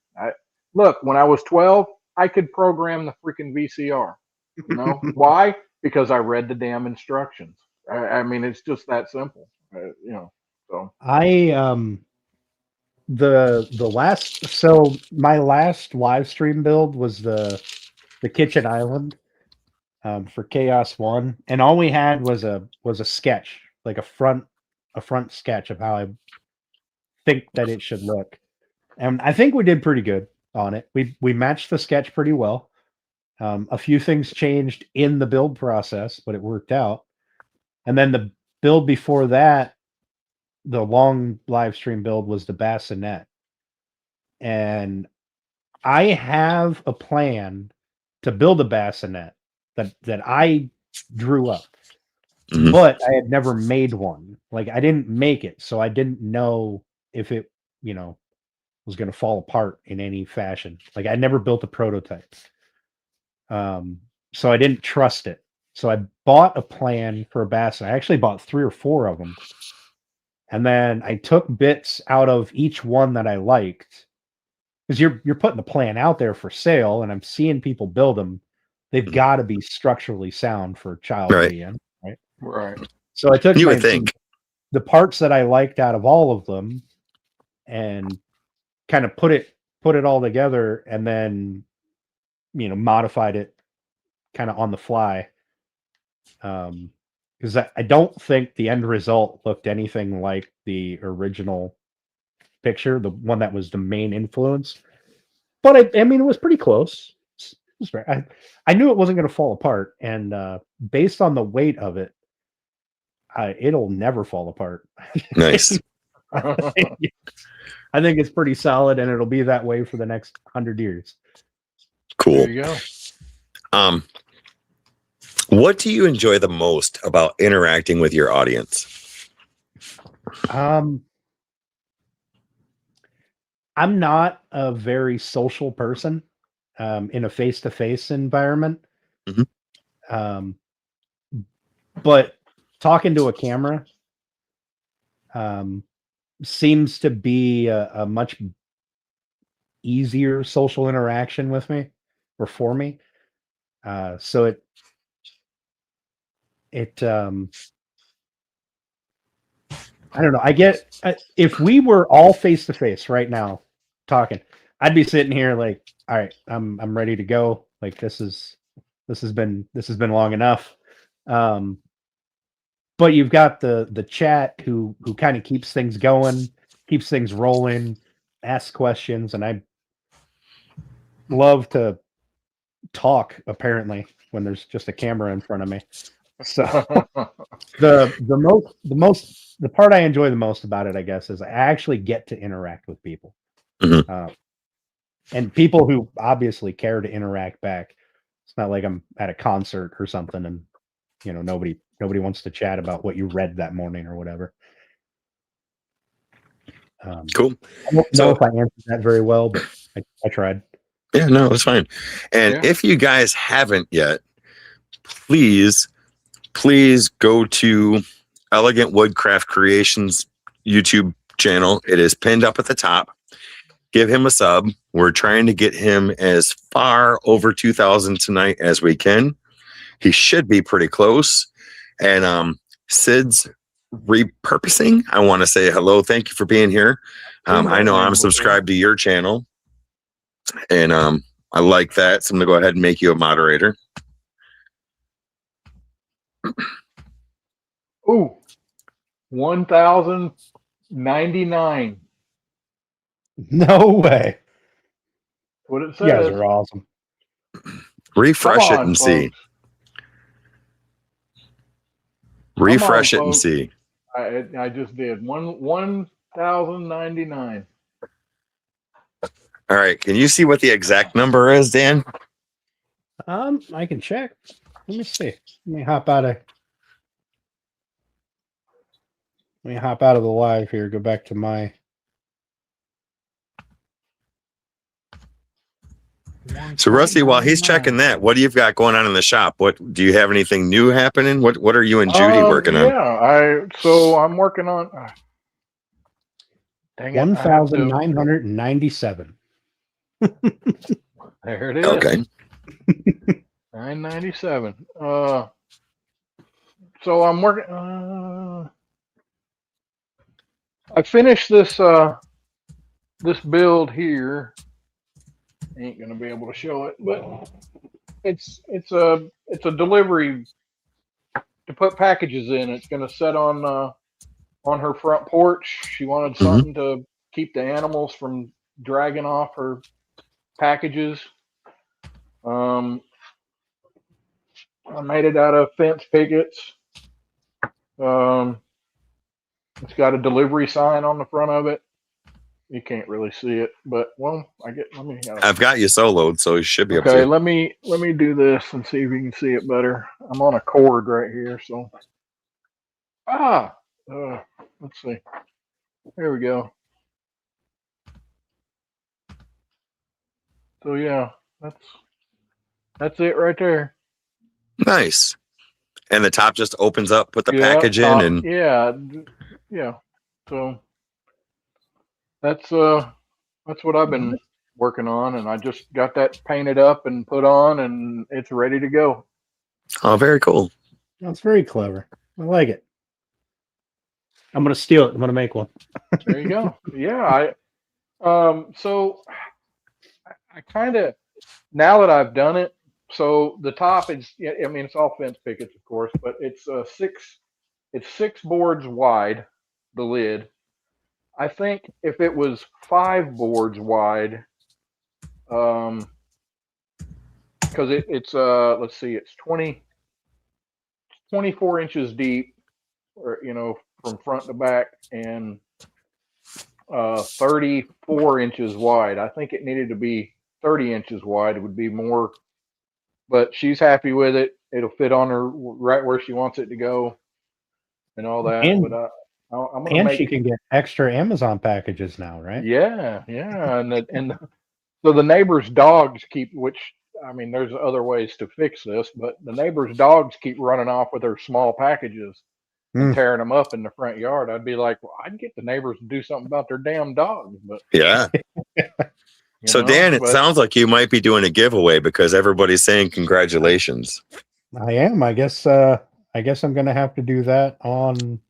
Look, when I was 12, I could program the freaking VCR. You know why? Because I read the damn instructions. I mean, it's just that simple. You know. So my last live stream build was the kitchen island for Chaos 1, and all we had was a sketch, like a front sketch of how I think that it should look. And I think we did pretty good on it. We matched the sketch pretty well. A few things changed in the build process, but it worked out. And then the build before that, the long live stream build, was the bassinet. And I have a plan to build a bassinet that I drew up, but I had never made one. Like, I didn't make it, so I didn't know if it, was going to fall apart in any fashion. Like, I never built a prototype. So I didn't trust it. So I bought a plan for a bassinet. I actually bought 3 or 4 of them. And then I took bits out of each one that I liked. Because you're putting the plan out there for sale, and I'm seeing people build them. They've got to be structurally sound for a child to be in, right? Right. So I took the parts that I liked out of all of them and kind of put it all together, and then modified it kind of on the fly. Because I don't think the end result looked anything like the original picture, the one that was the main influence. But I mean, it was pretty close. I knew it wasn't going to fall apart, and based on the weight of it, it'll never fall apart. Nice. I think it's pretty solid, and it'll be that way for the next 100 years. Cool. There you go. What do you enjoy the most about interacting with your audience? I'm not a very social person in a face-to-face environment. But talking to a camera seems to be a much easier social interaction with me, or for me. So I don't know. I get, if we were all face to face right now talking, I'd be sitting here like, all right, I'm ready to go. Like, this has been long enough. But you've got the chat who kind of keeps things going, keeps things rolling, asks questions, and I love to talk, apparently, when there's just a camera in front of me. So the part I enjoy the most about it, I guess, is I actually get to interact with people. And people who obviously care to interact back. It's not like I'm at a concert or something and nobody wants to chat about what you read that morning or whatever. Cool. I don't know if I answered that very well, but I tried. Yeah, no, it's fine. And if you guys haven't yet, please go to Elegant Woodcraft Creations YouTube channel. It is pinned up at the top. Give him a sub. We're trying to get him as far over 2,000 tonight as we can. He should be pretty close. And Sid's Repurposing, I want to say hello. Thank you for being here. I know I'm subscribed to your channel, and I like that. So I'm going to go ahead and make you a moderator. Ooh, 1,099. No way. What it says. You guys are awesome. Refresh it and see. Refresh it and see. I just did 1,099. All right. Can you see what the exact number is, Dan? I can check. Let me see. Let me hop out of the live here. Go back to my. So Rusty, while he's checking that, what do you got going on in the shop? What do you have anything new happening? What are you and Judy working on? Yeah, I'm working on 1,997. There it is. Okay. 997. So I'm working. I finished this this build here. Ain't gonna be able to show it, but it's a delivery to put packages in. It's gonna set on her front porch. She wanted something to keep the animals from dragging off her packages. I made it out of fence pickets. It's got a delivery sign on the front of it. You can't really see it, but I've got you soloed, so you should be able to. Okay, let me do this and see if you can see it better. I'm on a cord right here, so let's see. There we go. So yeah, that's it right there. Nice. And the top just opens up, put the package in, and yeah. So that's what I've been working on, and I just got that painted up and put on, and it's ready to go. Oh, very cool. That's very clever. I like it. I'm gonna steal it. I'm gonna make one. There you go. Yeah, so I kind of, now that I've done it, so the top is, I mean, it's all fence pickets, of course, but it's six boards wide, the lid. I think if it was 5 boards wide, because it's let's see, it's 24 inches deep, or from front to back, and 34 inches wide. I think it needed to be 30 inches wide. It would be more, but she's happy with it. It'll fit on her right where she wants it to go, and all that. But I'm gonna make. She can get extra Amazon packages now, right? Yeah, so the neighbors' dogs keep, which, I mean, there's other ways to fix this, but the neighbors' dogs keep running off with their small packages and tearing them up in the front yard. I'd be like, well, I'd get the neighbors to do something about their damn dogs, but yeah. So Dan, it sounds like you might be doing a giveaway because everybody's saying congratulations. I am. I guess I'm gonna have to do that on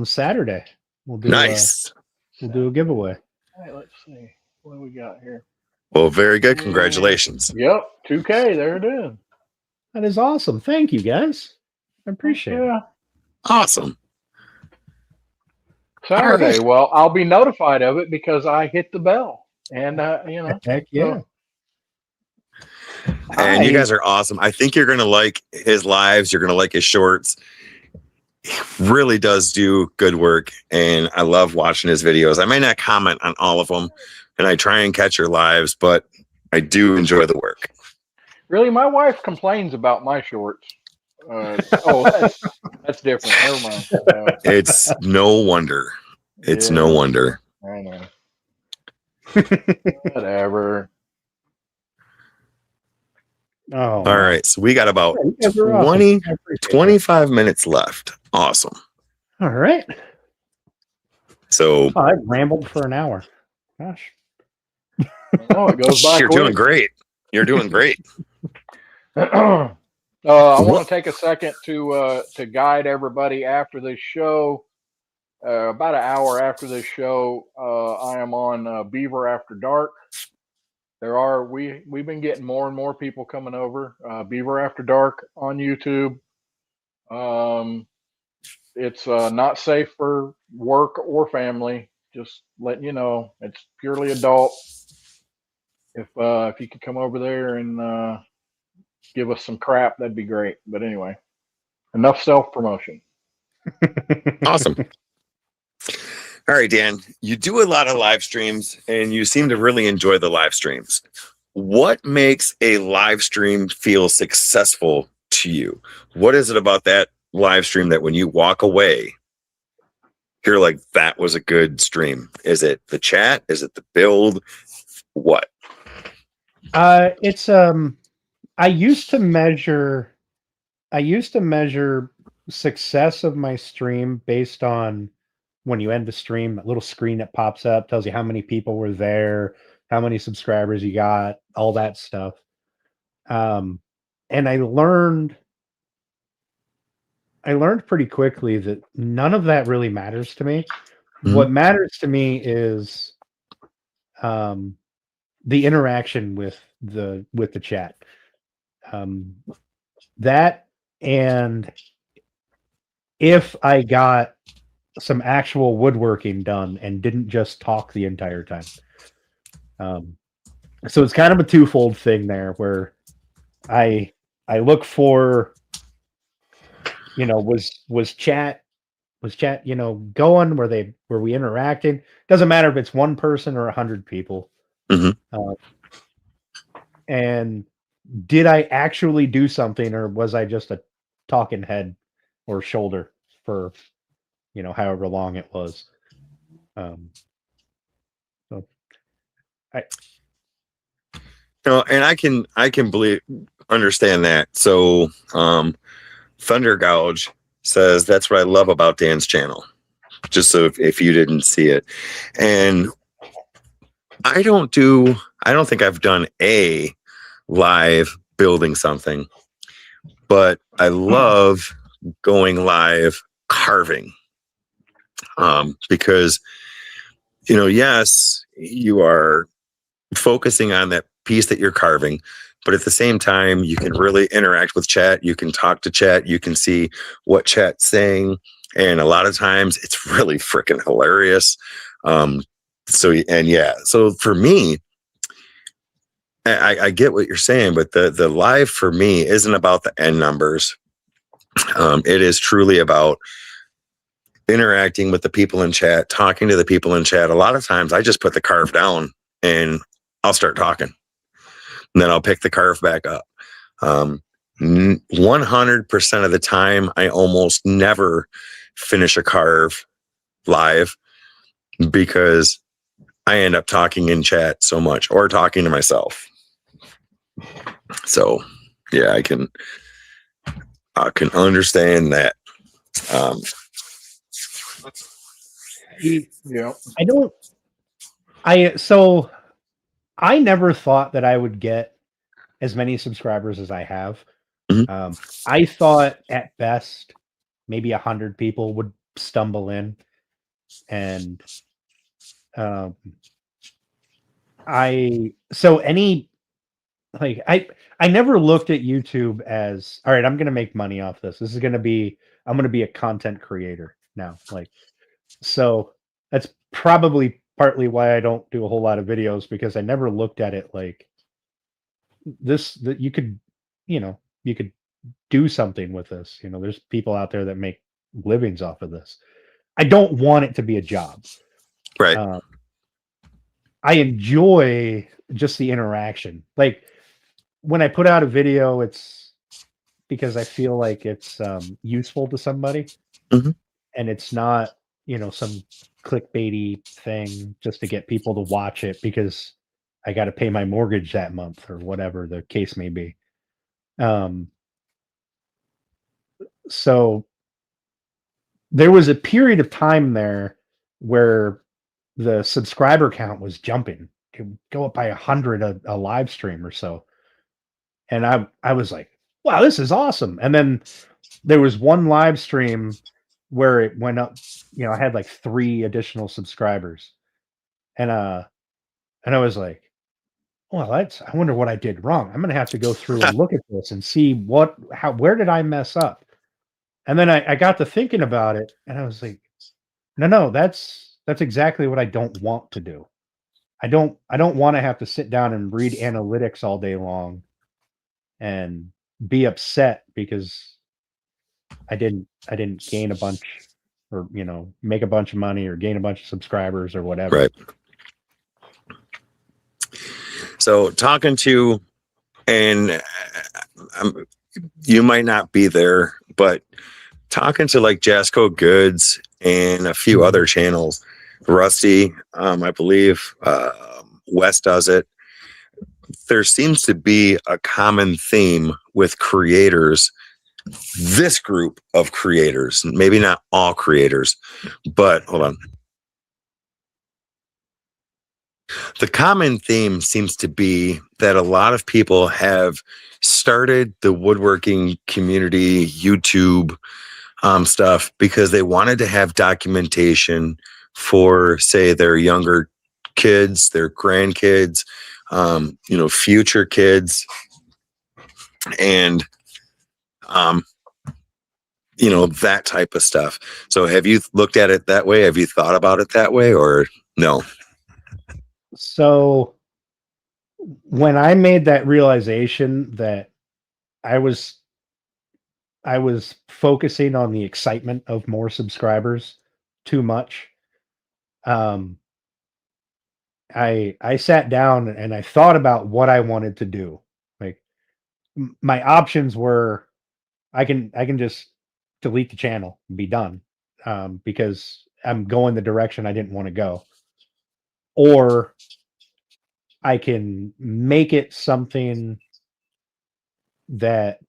Saturday. We'll do nice. We'll do a giveaway. All right, let's see what do we got here. Well, very good. Congratulations. Yep, 2K. There it is. That is awesome. Thank you, guys. I appreciate it. Awesome. Saturday. Right. Well, I'll be notified of it because I hit the bell, and Heck yeah. And you guys are awesome. I think you're gonna like his lives. You're gonna like his shorts. He really does do good work, and I love watching his videos. I may not comment on all of them, and I try and catch your lives, but I do enjoy the work. Really, my wife complains about my shorts. That's different. Never mind. It's no wonder. It's no wonder. I know. Whatever. Oh, all right. So we got about 25 minutes left. Awesome. All right. So I rambled for an hour. Gosh. Oh, it goes by You're quick. doing great. You're doing great. I want to take a second to guide everybody after this show. About an hour after this show, I am on Beaver After Dark. We've been getting more and more people coming over. Beaver After Dark on YouTube. It's not safe for work or family. Just letting you know, it's purely adult. If you could come over there and give us some crap, that'd be great. But anyway, enough self promotion. Awesome. All right, Dan, you do a lot of live streams and you seem to really enjoy the live streams. What makes a live stream feel successful to you? What is it about that live stream that when you walk away, you're like, that was a good stream? Is it the chat? Is it the build? What? It's I used to measure success of my stream based on when you end the stream, a little screen that pops up tells you how many people were there, how many subscribers you got, all that stuff. And I learned pretty quickly that none of that really matters to me. Mm-hmm. What matters to me is the interaction with the chat. That, and if I got some actual woodworking done and didn't just talk the entire time. So it's kind of a twofold thing there where I look for, was chat, going? Were we interacting? Doesn't matter if it's one person or 100 people. Mm-hmm. And did I actually do something, or was I just a talking head or shoulder for, however long it was? So and I can understand that. So, Thunder Gouge says that's what I love about Dan's channel. Just so if you didn't see it, and I don't think I've done a live building something, but I love going live carving. Because, yes, you are focusing on that piece that you're carving, but at the same time, you can really interact with chat. You can talk to chat. You can see what chat's saying. And a lot of times it's really freaking hilarious. So for me, I get what you're saying, but the live for me isn't about the end numbers. It is truly about interacting with the people in chat, talking to the people in chat. A lot of times I just put the carve down and I'll start talking, and then I'll pick the carve back up. 100% of the time, I almost never finish a carve live because I end up talking in chat so much or talking to myself. So yeah, I can understand that. Yeah. I never thought that I would get as many subscribers as I have. Mm-hmm. I thought at best maybe 100 people would stumble in, and I never looked at YouTube as, all right, I'm going to make money off this. I'm going to be a content creator now. So that's probably partly why I don't do a whole lot of videos, because I never looked at it like this, that you could do something with this. There's people out there that make livings off of this. I don't want it to be a job. Right. I enjoy just the interaction. Like when I put out a video, it's because I feel like it's useful to somebody. Mm-hmm. And it's not, some clickbaity thing just to get people to watch it because I got to pay my mortgage that month or whatever the case may be. So there was a period of time there where the subscriber count was jumping. It would go up by 100 a live stream or so. And I was like, wow, this is awesome. And then there was one live stream where it went up, I had like 3 additional subscribers. And I was like, well, I wonder what I did wrong. I'm gonna have to go through and look at this and see where did I mess up? And then I got to thinking about it, and I was like, no, that's exactly what I don't want to do. I don't want to have to sit down and read analytics all day long and be upset because I didn't gain a bunch or make a bunch of money or gain a bunch of subscribers or whatever. Right. So talking to, and you might not be there, but talking to like Jasco Goods and a few other channels, Rusty, I believe, Wes does it. There seems to be a common theme with creators. This group of creators, maybe not all creators, but hold on. The common theme seems to be that a lot of people have started the woodworking community YouTube stuff because they wanted to have documentation for, say, their younger kids, their grandkids, future kids, and that type of stuff. So have you looked at it that way? Have you thought about it that way, or no? So when I made that realization that I was focusing on the excitement of more subscribers too much, I sat down and I thought about what I wanted to do. Like my options were, I can just delete the channel and be done, because I'm going the direction I didn't want to go. Or I can make it something that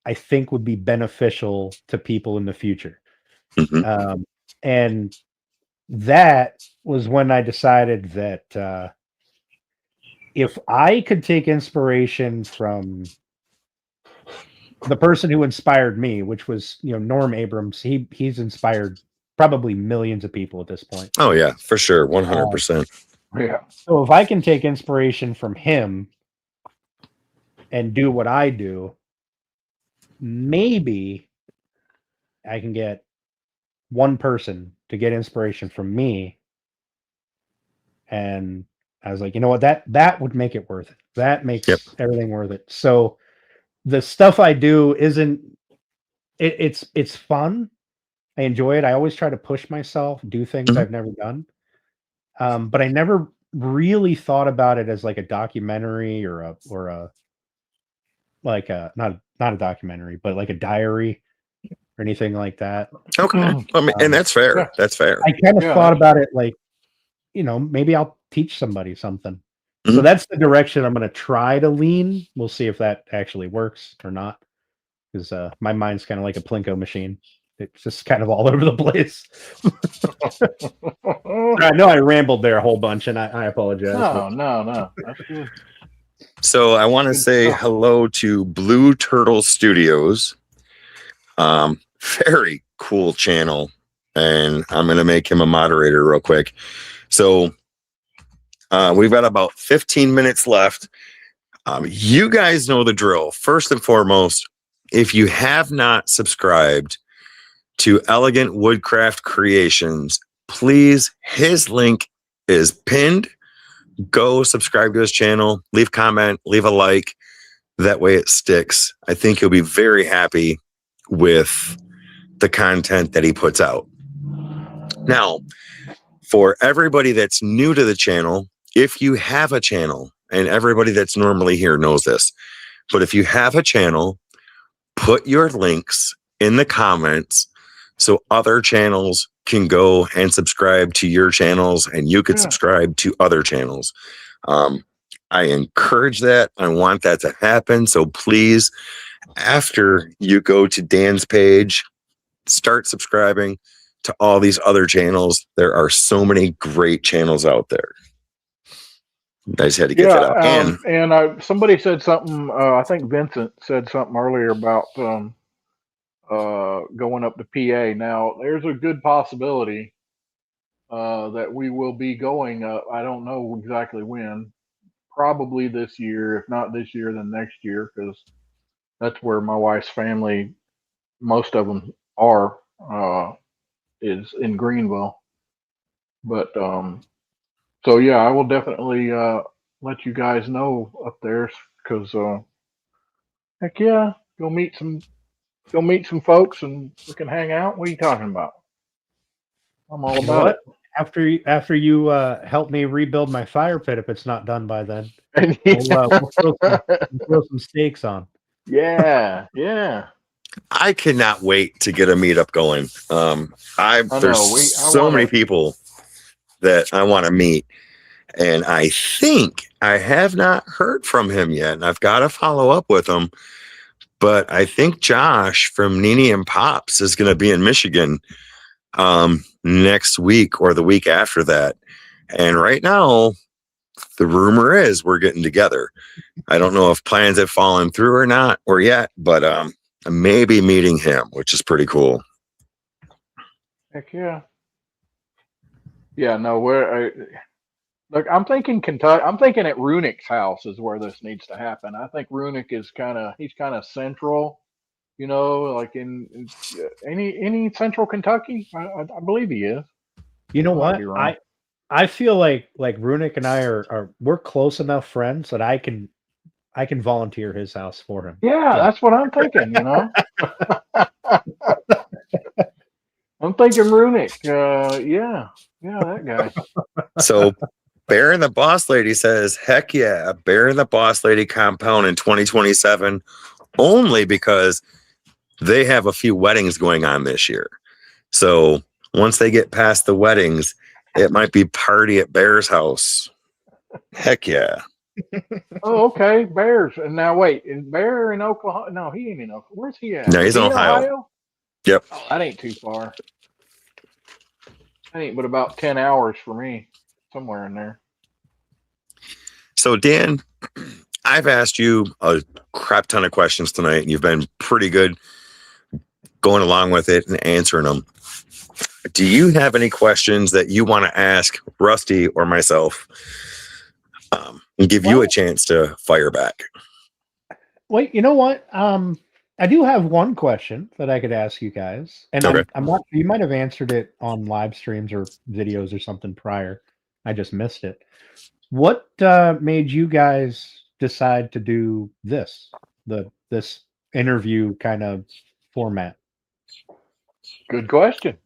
I think would be beneficial to people in the future. Mm-hmm. And that was when I decided that if I could take inspiration from the person who inspired me, which was Norm Abrams, he's inspired probably millions of people at this point. Oh yeah, for sure, 100%. Yeah. So if I can take inspiration from him and do what I do, maybe I can get one person to get inspiration from me. And I was like, you know what, that would make it worth it. That makes everything worth it. So the stuff I do it's fun. I enjoy it. I always try to push myself, do things I've never done. But I never really thought about it as like a documentary or a like a not a documentary, but like a diary or anything like that. Okay. I mean, and that's fair. Yeah. That's fair. I kind of thought about it like, maybe I'll teach somebody something. So that's the direction I'm going to try to lean. We'll see if that actually works or not. Because my mind's kind of like a Plinko machine. It's just kind of all over the place. I know I rambled there a whole bunch, and I apologize. No. That's good. So I want to say hello to Blue Turtle Studios. Very cool channel, and I'm going to make him a moderator real quick. So we've got about 15 minutes left. You guys know the drill. First and foremost, if you have not subscribed to Elegant Woodcraft Creations, please, his link is pinned. Go subscribe to his channel, leave a comment, leave a like. That way it sticks. I think you'll be very happy with the content that he puts out. Now, for everybody that's new to the channel, if you have a channel, and everybody that's normally here knows this, but if you have a channel, put your links in the comments so other channels can go and subscribe to your channels, and you can subscribe to other channels. I encourage that. I want that to happen. So please, after you go to Dan's page, start subscribing to all these other channels. There are so many great channels out there. I just had to get that out. And somebody said something. I think Vincent said something earlier about going up to PA. Now, there's a good possibility that we will be going up. I don't know exactly when. Probably this year. If not this year, then next year, because that's where my wife's family, most of them are, is in Greenville. But so yeah, I will definitely let you guys know up there, because heck yeah, go meet some folks and we can hang out. What are you talking about? I'm all about it. After you help me rebuild my fire pit, if it's not done by then, we'll throw some steaks on. Yeah. I cannot wait to get a meetup going. There's so many people that I want to meet, and I think I have not heard from him yet, and I've got to follow up with him. But I think Josh from Nini and Pops is going to be in Michigan next week or the week after that. And right now, the rumor is we're getting together. I don't know if plans have fallen through or not or yet, but I may be meeting him, which is pretty cool. Heck yeah. Yeah, no, look, I'm thinking Kentucky. I'm thinking at Runick's house is where this needs to happen. I think Runick is he's kind of central, like in any central Kentucky. I believe he is. You know what? I feel like Runick and I we're close enough friends that I can volunteer his house for him. Yeah, that's what I'm thinking. I'm thinking Runick. Yeah, that guy. So Bear and the Boss Lady says, heck yeah, Bear and the Boss Lady compound in 2027, only because they have a few weddings going on this year. So once they get past the weddings, it might be party at Bear's house. Heck yeah. Oh, okay. Bears. And now wait, is Bear in Oklahoma? No, he ain't in Oklahoma. Where's he at? No, he's in Ohio. Yep. Oh, that ain't too far. That ain't but about 10 hours for me, somewhere in there. So Dan, I've asked you a crap ton of questions tonight, and you've been pretty good going along with it and answering them. Do you have any questions that you want to ask Rusty or myself, and give you a chance to fire back? Wait, you know what? I do have one question that I could ask you guys, and okay. I'm not. You might have answered it on live streams or videos or something prior. I just missed it. What made you guys decide to do this interview kind of format? Good question.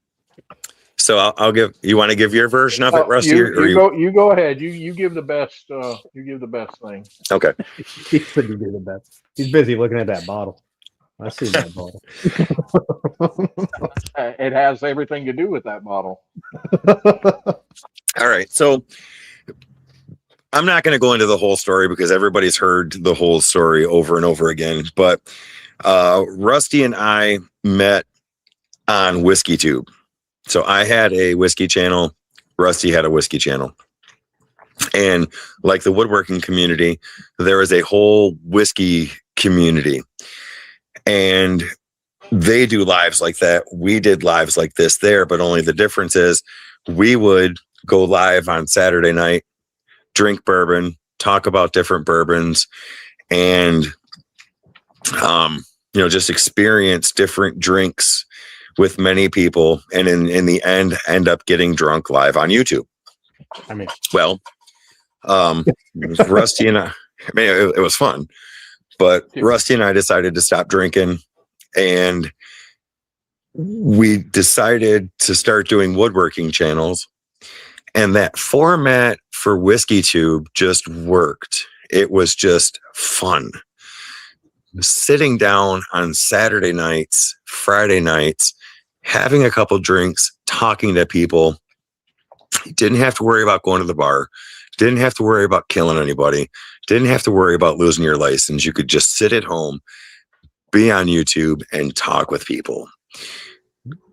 So I'll give. You want to give your version of it, Rusty? You go ahead. You give the best. You give the best thing. Okay. He said you do the best. He's busy looking at that bottle. I see that bottle. It has everything to do with that bottle. All right. So I'm not going to go into the whole story because everybody's heard the whole story over and over again. But Rusty and I met on WhiskeyTube. So I had a whiskey channel. Rusty had a whiskey channel. And like the woodworking community, there is a whole whiskey community. And they do lives like that. We did lives like this there, but only the difference is we would go live on Saturday night, drink bourbon, talk about different bourbons, and just experience different drinks with many people, and in the end up getting drunk live on YouTube. I mean, well, Rusty and it was fun, but Rusty and I decided to stop drinking, and we decided to start doing woodworking channels, and that format for WhiskeyTube just worked. It was just fun. Sitting down on Saturday nights, Friday nights, having a couple drinks, talking to people. Didn't have to worry about going to the bar. Didn't have to worry about killing anybody. Didn't have to worry about losing your license. You could just sit at home, be on YouTube, and talk with people.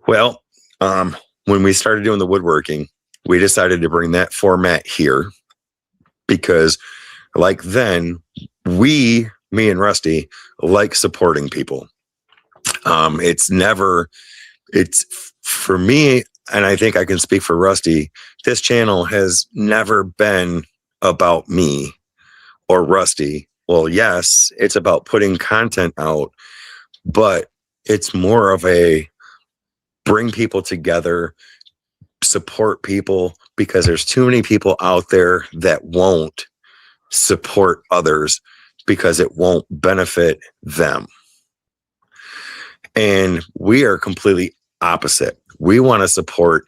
Well, when we started doing the woodworking, we decided to bring that format here. because like then me and Rusty like supporting people. It's for me, and I think I can speak for Rusty, this channel has never been about me or Rusty. Well, yes, it's about putting content out, but it's more of a bring people together, support people, because there's too many people out there that won't support others because it won't benefit them. And we are completely opposite. We want to support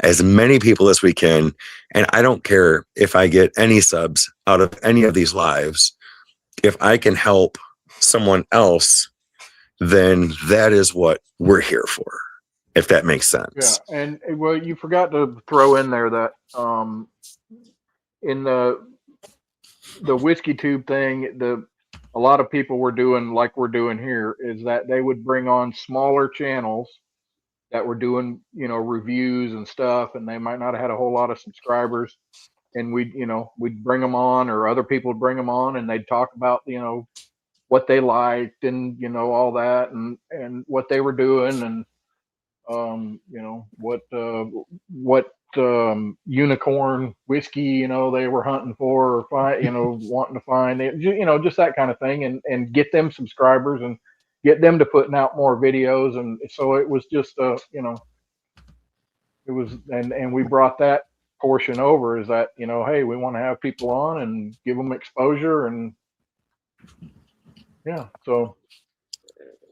as many people as we can. And I don't care if I get any subs out of any of these lives. If I can help someone else, then that is what we're here for, if that makes sense. Yeah. And well, you forgot to throw in there that in the whiskey tube thing, a lot of people were doing like we're doing here is that they would bring on smaller channels that were doing, reviews and stuff, and they might not have had a whole lot of subscribers. And we'd bring them on, or other people would bring them on, and they'd talk about, what they liked and, all that, and what they were doing, and, what unicorn whiskey, they were hunting for, or wanting to find, just that kind of thing, and get them subscribers and get them to putting out more videos. And so it was just, it was, and we brought that portion over, is that, hey, we want to have people on and give them exposure. And yeah, so.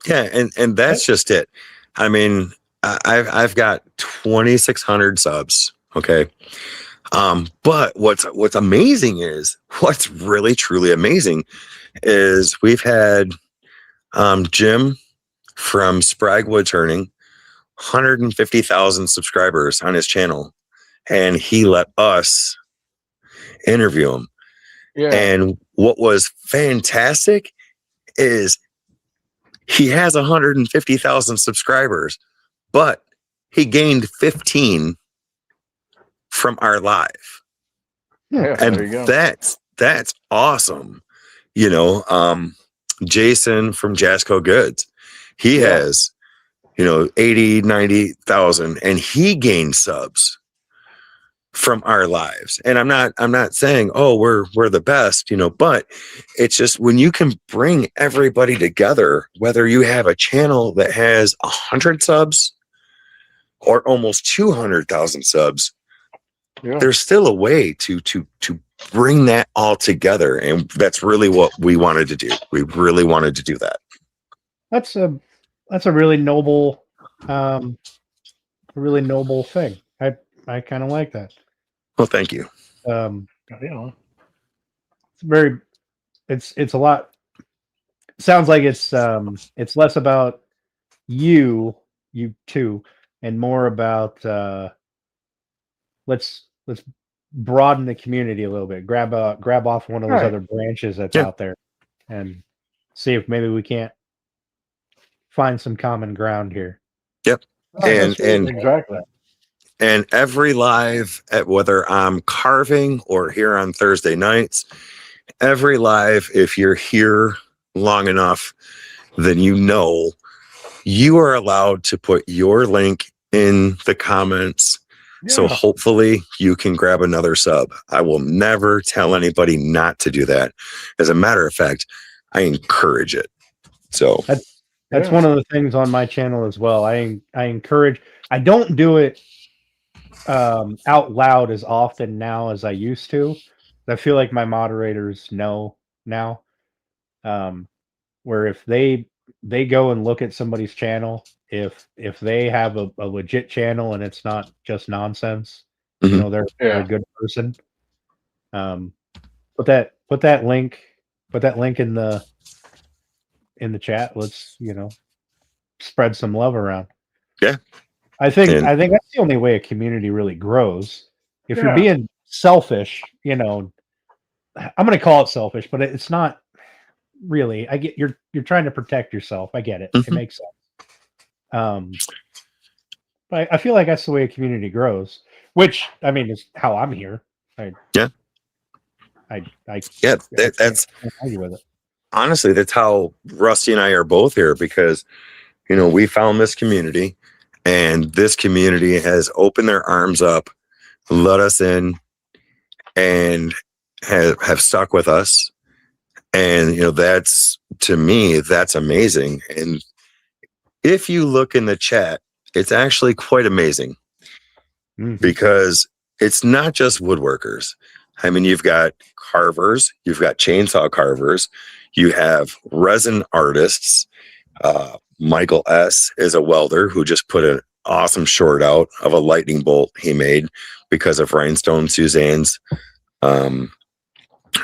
Yeah. And that's just it. I mean, I've got 2,600 subs. Okay. But what's amazing is, what's really truly amazing is we've had Jim from Sprague Wood Turning, 150,000 subscribers on his channel, and he let us interview him. Yeah. And what was fantastic is he has 150,000 subscribers, but he gained 15 from our live. Yeah, And there you go. that's awesome. Jason from Jasco Goods, he has, 80, 90,000, and he gained subs from our lives. And I'm not saying, oh, we're the best, but it's just when you can bring everybody together, whether you have a channel that has 100 subs or almost 200,000 subs, there's still a way to bring that all together. And that's really what we wanted to do. We really wanted to do that. That's a really noble, thing. I kind of like that. Well, thank you. It's a lot. Sounds like it's less about you two, and more about let's broaden the community a little bit. Grab off one of those other branches that's out there, and see if maybe we can't find some common ground here. Yep. And exactly. And every live, whether I'm carving or here on Thursday nights, every live, if you're here long enough, then you are allowed to put your link in the comments. Yeah. So hopefully you can grab another sub. I will never tell anybody not to do that. As a matter of fact, I encourage it. So that's one of the things on my channel as well. I encourage. I don't do it out loud as often now as I used to. I feel like my moderators know now, where if they go and look at somebody's channel, if they have a legit channel and it's not just nonsense, they're a good person. Put that link in the chat. Let's spread some love around. Yeah. I think that's the only way a community really grows. If you're being selfish, I'm going to call it selfish, but it's not really. I get you're trying to protect yourself. I get it. Mm-hmm. It makes sense. But I feel like that's the way a community grows, which I mean is how I'm here. That's argue with it. Honestly, that's how Rusty and I are both here, because we found this community, and this community has opened their arms up, let us in, and have stuck with us. And that's, to me, that's amazing. And if you look in the chat, it's actually quite amazing, because it's not just woodworkers. I mean, you've got carvers, you've got chainsaw carvers, you have resin artists. Michael S. is a welder who just put an awesome short out of a lightning bolt he made because of Rhinestone Suzanne's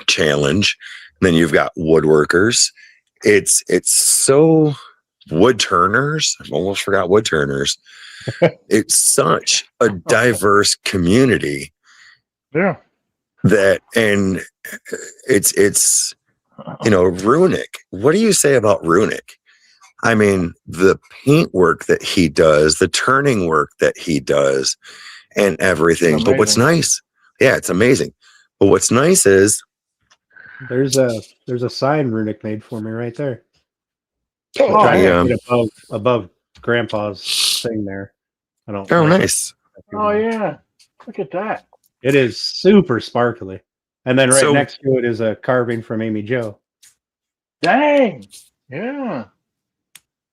challenge. And then you've got woodworkers. It's so wood turners. I almost forgot wood turners. It's such a diverse community. Yeah. And it's Runic. What do you say about Runic? I mean, the paint work that he does, the turning work that he does, and everything. But what's nice, it's amazing. But what's nice is there's a sign Runic made for me right there. Above Grandpa's thing there. Nice. Oh yeah, look at that. It is super sparkly. And then next to it is a carving from Amy Jo. Dang. Yeah.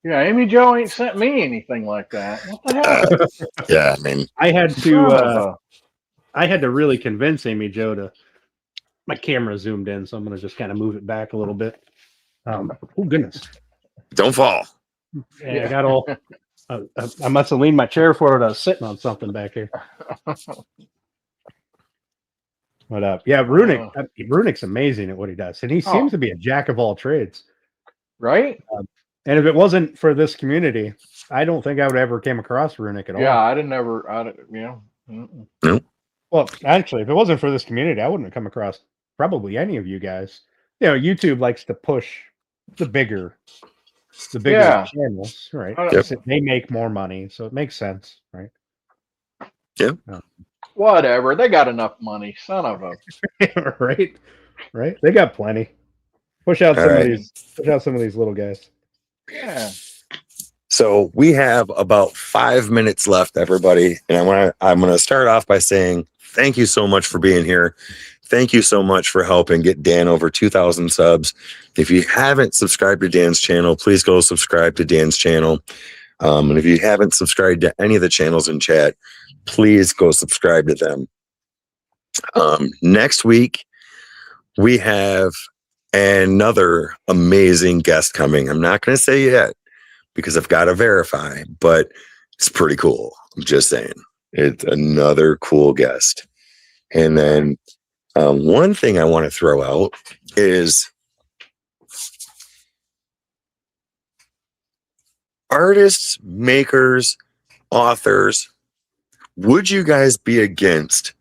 Yeah, Amy Jo ain't sent me anything like that. What the hell? Yeah, I mean, I had to really convince Amy Jo to. My camera zoomed in, so I'm going to just kind of move it back a little bit. Oh goodness! Don't fall. Yeah. I got all. I must have leaned my chair forward. I was sitting on something back here. But Runic's amazing at what he does, and he seems to be a jack of all trades. Right. And if it wasn't for this community, I don't think I would ever came across Runic at all. Yeah, Nope. Well, actually, if it wasn't for this community, I wouldn't have come across probably any of you guys. YouTube likes to push the bigger channels, right? They make more money, so it makes sense, right? Yeah. Whatever. They got enough money, son of a. Right. They got plenty. Push out some of these little guys. Yeah. So we have about 5 minutes left, everybody, and I'm gonna start off by saying thank you so much for being here. Thank you so much for helping get Dan over 2,000 subs. If you haven't subscribed to Dan's channel, please go subscribe to Dan's channel. And if you haven't subscribed to any of the channels in chat, please go subscribe to them. Next week, we have another amazing guest coming. I'm not going to say yet because I've got to verify, but it's pretty cool. I'm just saying. It's another cool guest. And then one thing I want to throw out is artists, makers, authors. Would you guys be against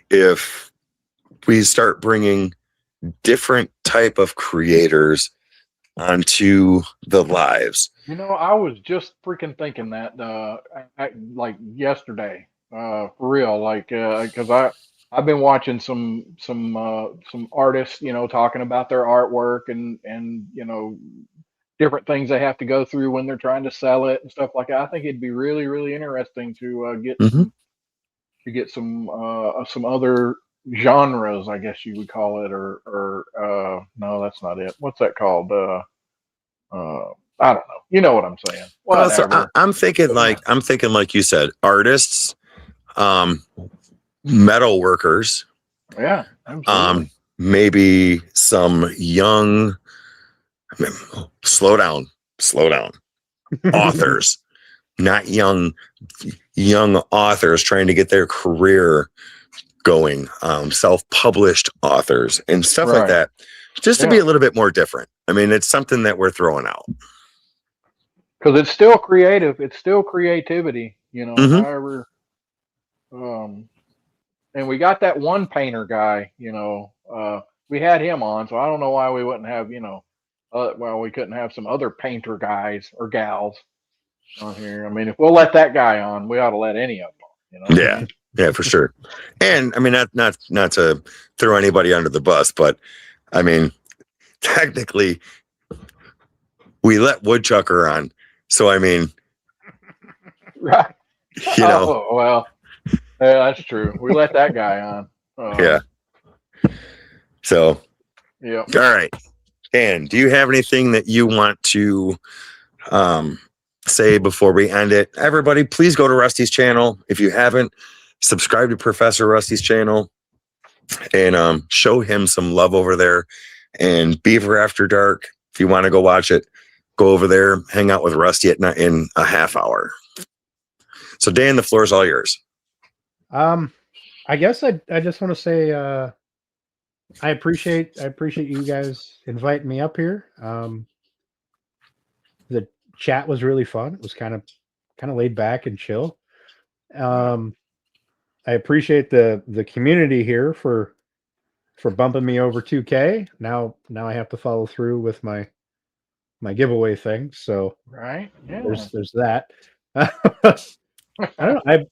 if we start bringing different type of creators onto the lives? I was just freaking thinking that like yesterday, for real, like because I've been watching some artists, talking about their artwork and different things they have to go through when they're trying to sell it and stuff like that. I think it'd be really, really interesting to get some other genres, I guess you would call it, or no, that's not it. What's that called? I don't know. You know what I'm saying? Well, so I'm thinking like you said, artists, metal workers. Yeah, absolutely. Maybe some young. Slow down. Authors, not young authors trying to get their career going. Self-published authors and stuff like that, just to be a little bit more different. I mean, it's something that we're throwing out because it's still creative. It's still creativity. However, and we got that one painter guy. We had him on, so I don't know why we wouldn't have we couldn't have some other painter guys or gals on here. I mean, if we'll let that guy on, we ought to let any of them on. Yeah. Yeah, for sure. And I mean, not to throw anybody under the bus, but I mean, technically, we let Woodchucker on. So I mean, Right. Oh, well, yeah, that's true. We let that guy on. Yeah. So, yeah. All right. Dan, do you have anything that you want to say before we end it? Everybody, please go to Rusty's channel. If you haven't, subscribe to Professor Rusty's channel and show him some love over there. And Beaver After Dark, if you want to go watch it, go over there, hang out with Rusty at night in a half hour. So Dan, the floor is all yours. I guess I just want to say I appreciate you guys inviting me up here. The chat was really fun. It was kind of laid back and chill. I appreciate the community here for bumping me over 2K. Now I have to follow through with my giveaway thing. So right, yeah. There's that. I don't know.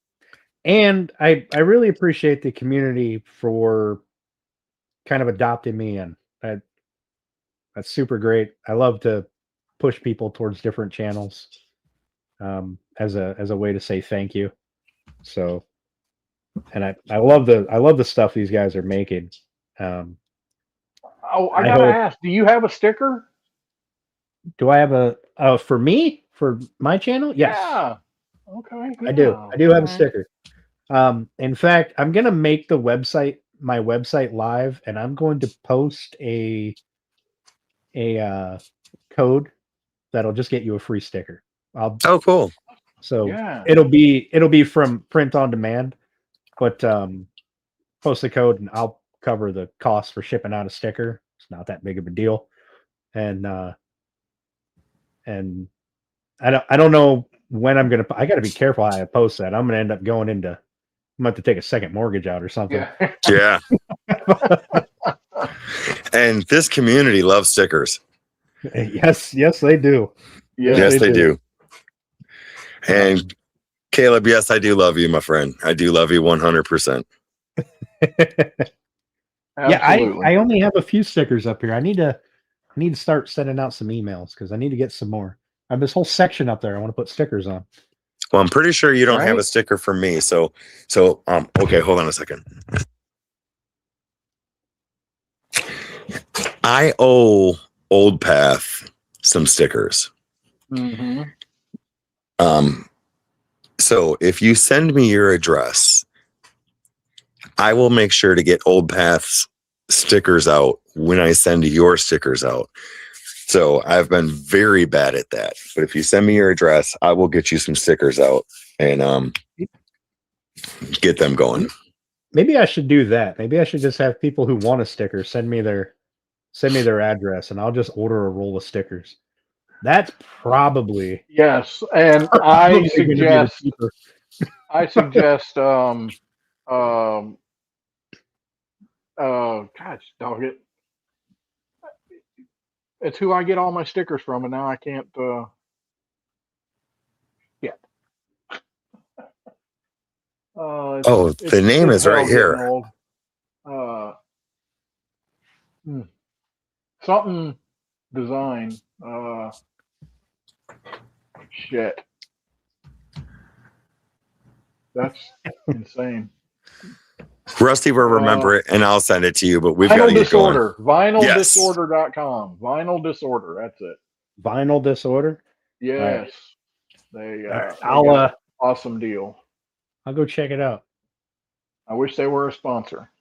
I really appreciate the community for kind of adopting me in. That's super great. I love to push people towards different channels as a way to say thank you. So, and I love the stuff these guys are making. I gotta ask, do you have a sticker? Do I have a for me, for my channel? Yes. Yeah. Okay. Yeah. I do have a sticker. In fact, I'm gonna make my website live, and I'm going to post a code that'll just get you a free sticker. Oh, cool. So it'll be from print on demand, but post the code and I'll cover the cost for shipping out a sticker. It's not that big of a deal. And I don't know when I got to be careful how I post that. I'm going to end up I'm going to have to take a second morttage out or something. Yeah. And this community loves stickers. Yes, they do. Yes, they do. And Caleb, yes, I do love you, my friend. I do love you 100%. Yeah, I only have a few stickers up here. I need to start sending out some emails because I need to get some more. I have this whole section up there I want to put stickers on. Well, I'm pretty sure you don't have a sticker for me. So okay, hold on a second. I owe Old Path some stickers. Mm-hmm. So if you send me your address, I will make sure to get Old Path's stickers out when I send your stickers out. So I've been very bad at that. But if you send me your address, I will get you some stickers out and get them going. Maybe I should do that. Maybe I should just have people who want a sticker send me their address, and I'll just order a roll of stickers. That's probably and I suggest gosh dog it. It's who I get all my stickers from, and now I can't the name is right here. Something design. Shit. That's insane. Rusty will remember it, and I'll send it to you, but we've got to get going. VinylDisorder.com. Vinyl Disorder. That's it. Vinyl Disorder? Yes. Right. They awesome deal. I'll go check it out. I wish they were a sponsor.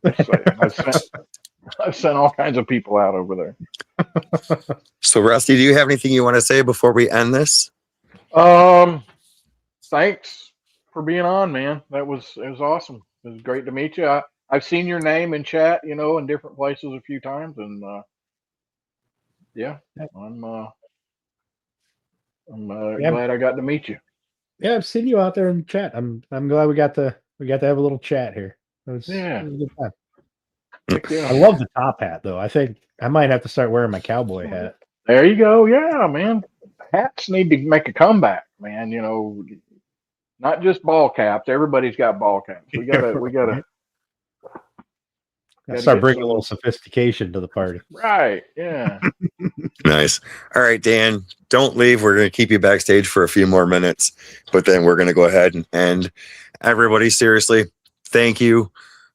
I've sent all kinds of people out over there. So, Rusty, do you have anything you want to say before we end this? Thanks for being on, man. It was awesome. It was great to meet you. I've seen your name in chat, in different places a few times, and I'm glad I got to meet you. Yeah, I've seen you out there in chat. I'm glad we got to have a little chat here. It was a good time. I love the top hat, though. I think I might have to start wearing my cowboy hat. There you go. Yeah, man. Hats need to make a comeback, man. Not just ball caps. Everybody's got ball caps. We gotta start bringing a little sophistication to the party. Right. Yeah. Nice. All right, Dan, don't leave. We're going to keep you backstage for a few more minutes, but then we're going to go ahead and end. Everybody, seriously, thank you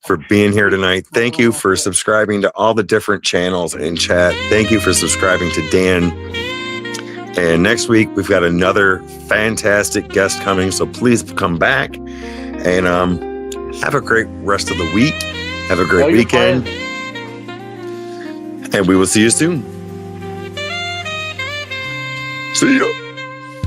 for being here tonight. Thank you for subscribing to all the different channels in chat. Thank you for subscribing to Dan. And next week, we've got another fantastic guest coming. So please come back and have a great rest of the week. Have a great weekend. And we will see you soon. See ya.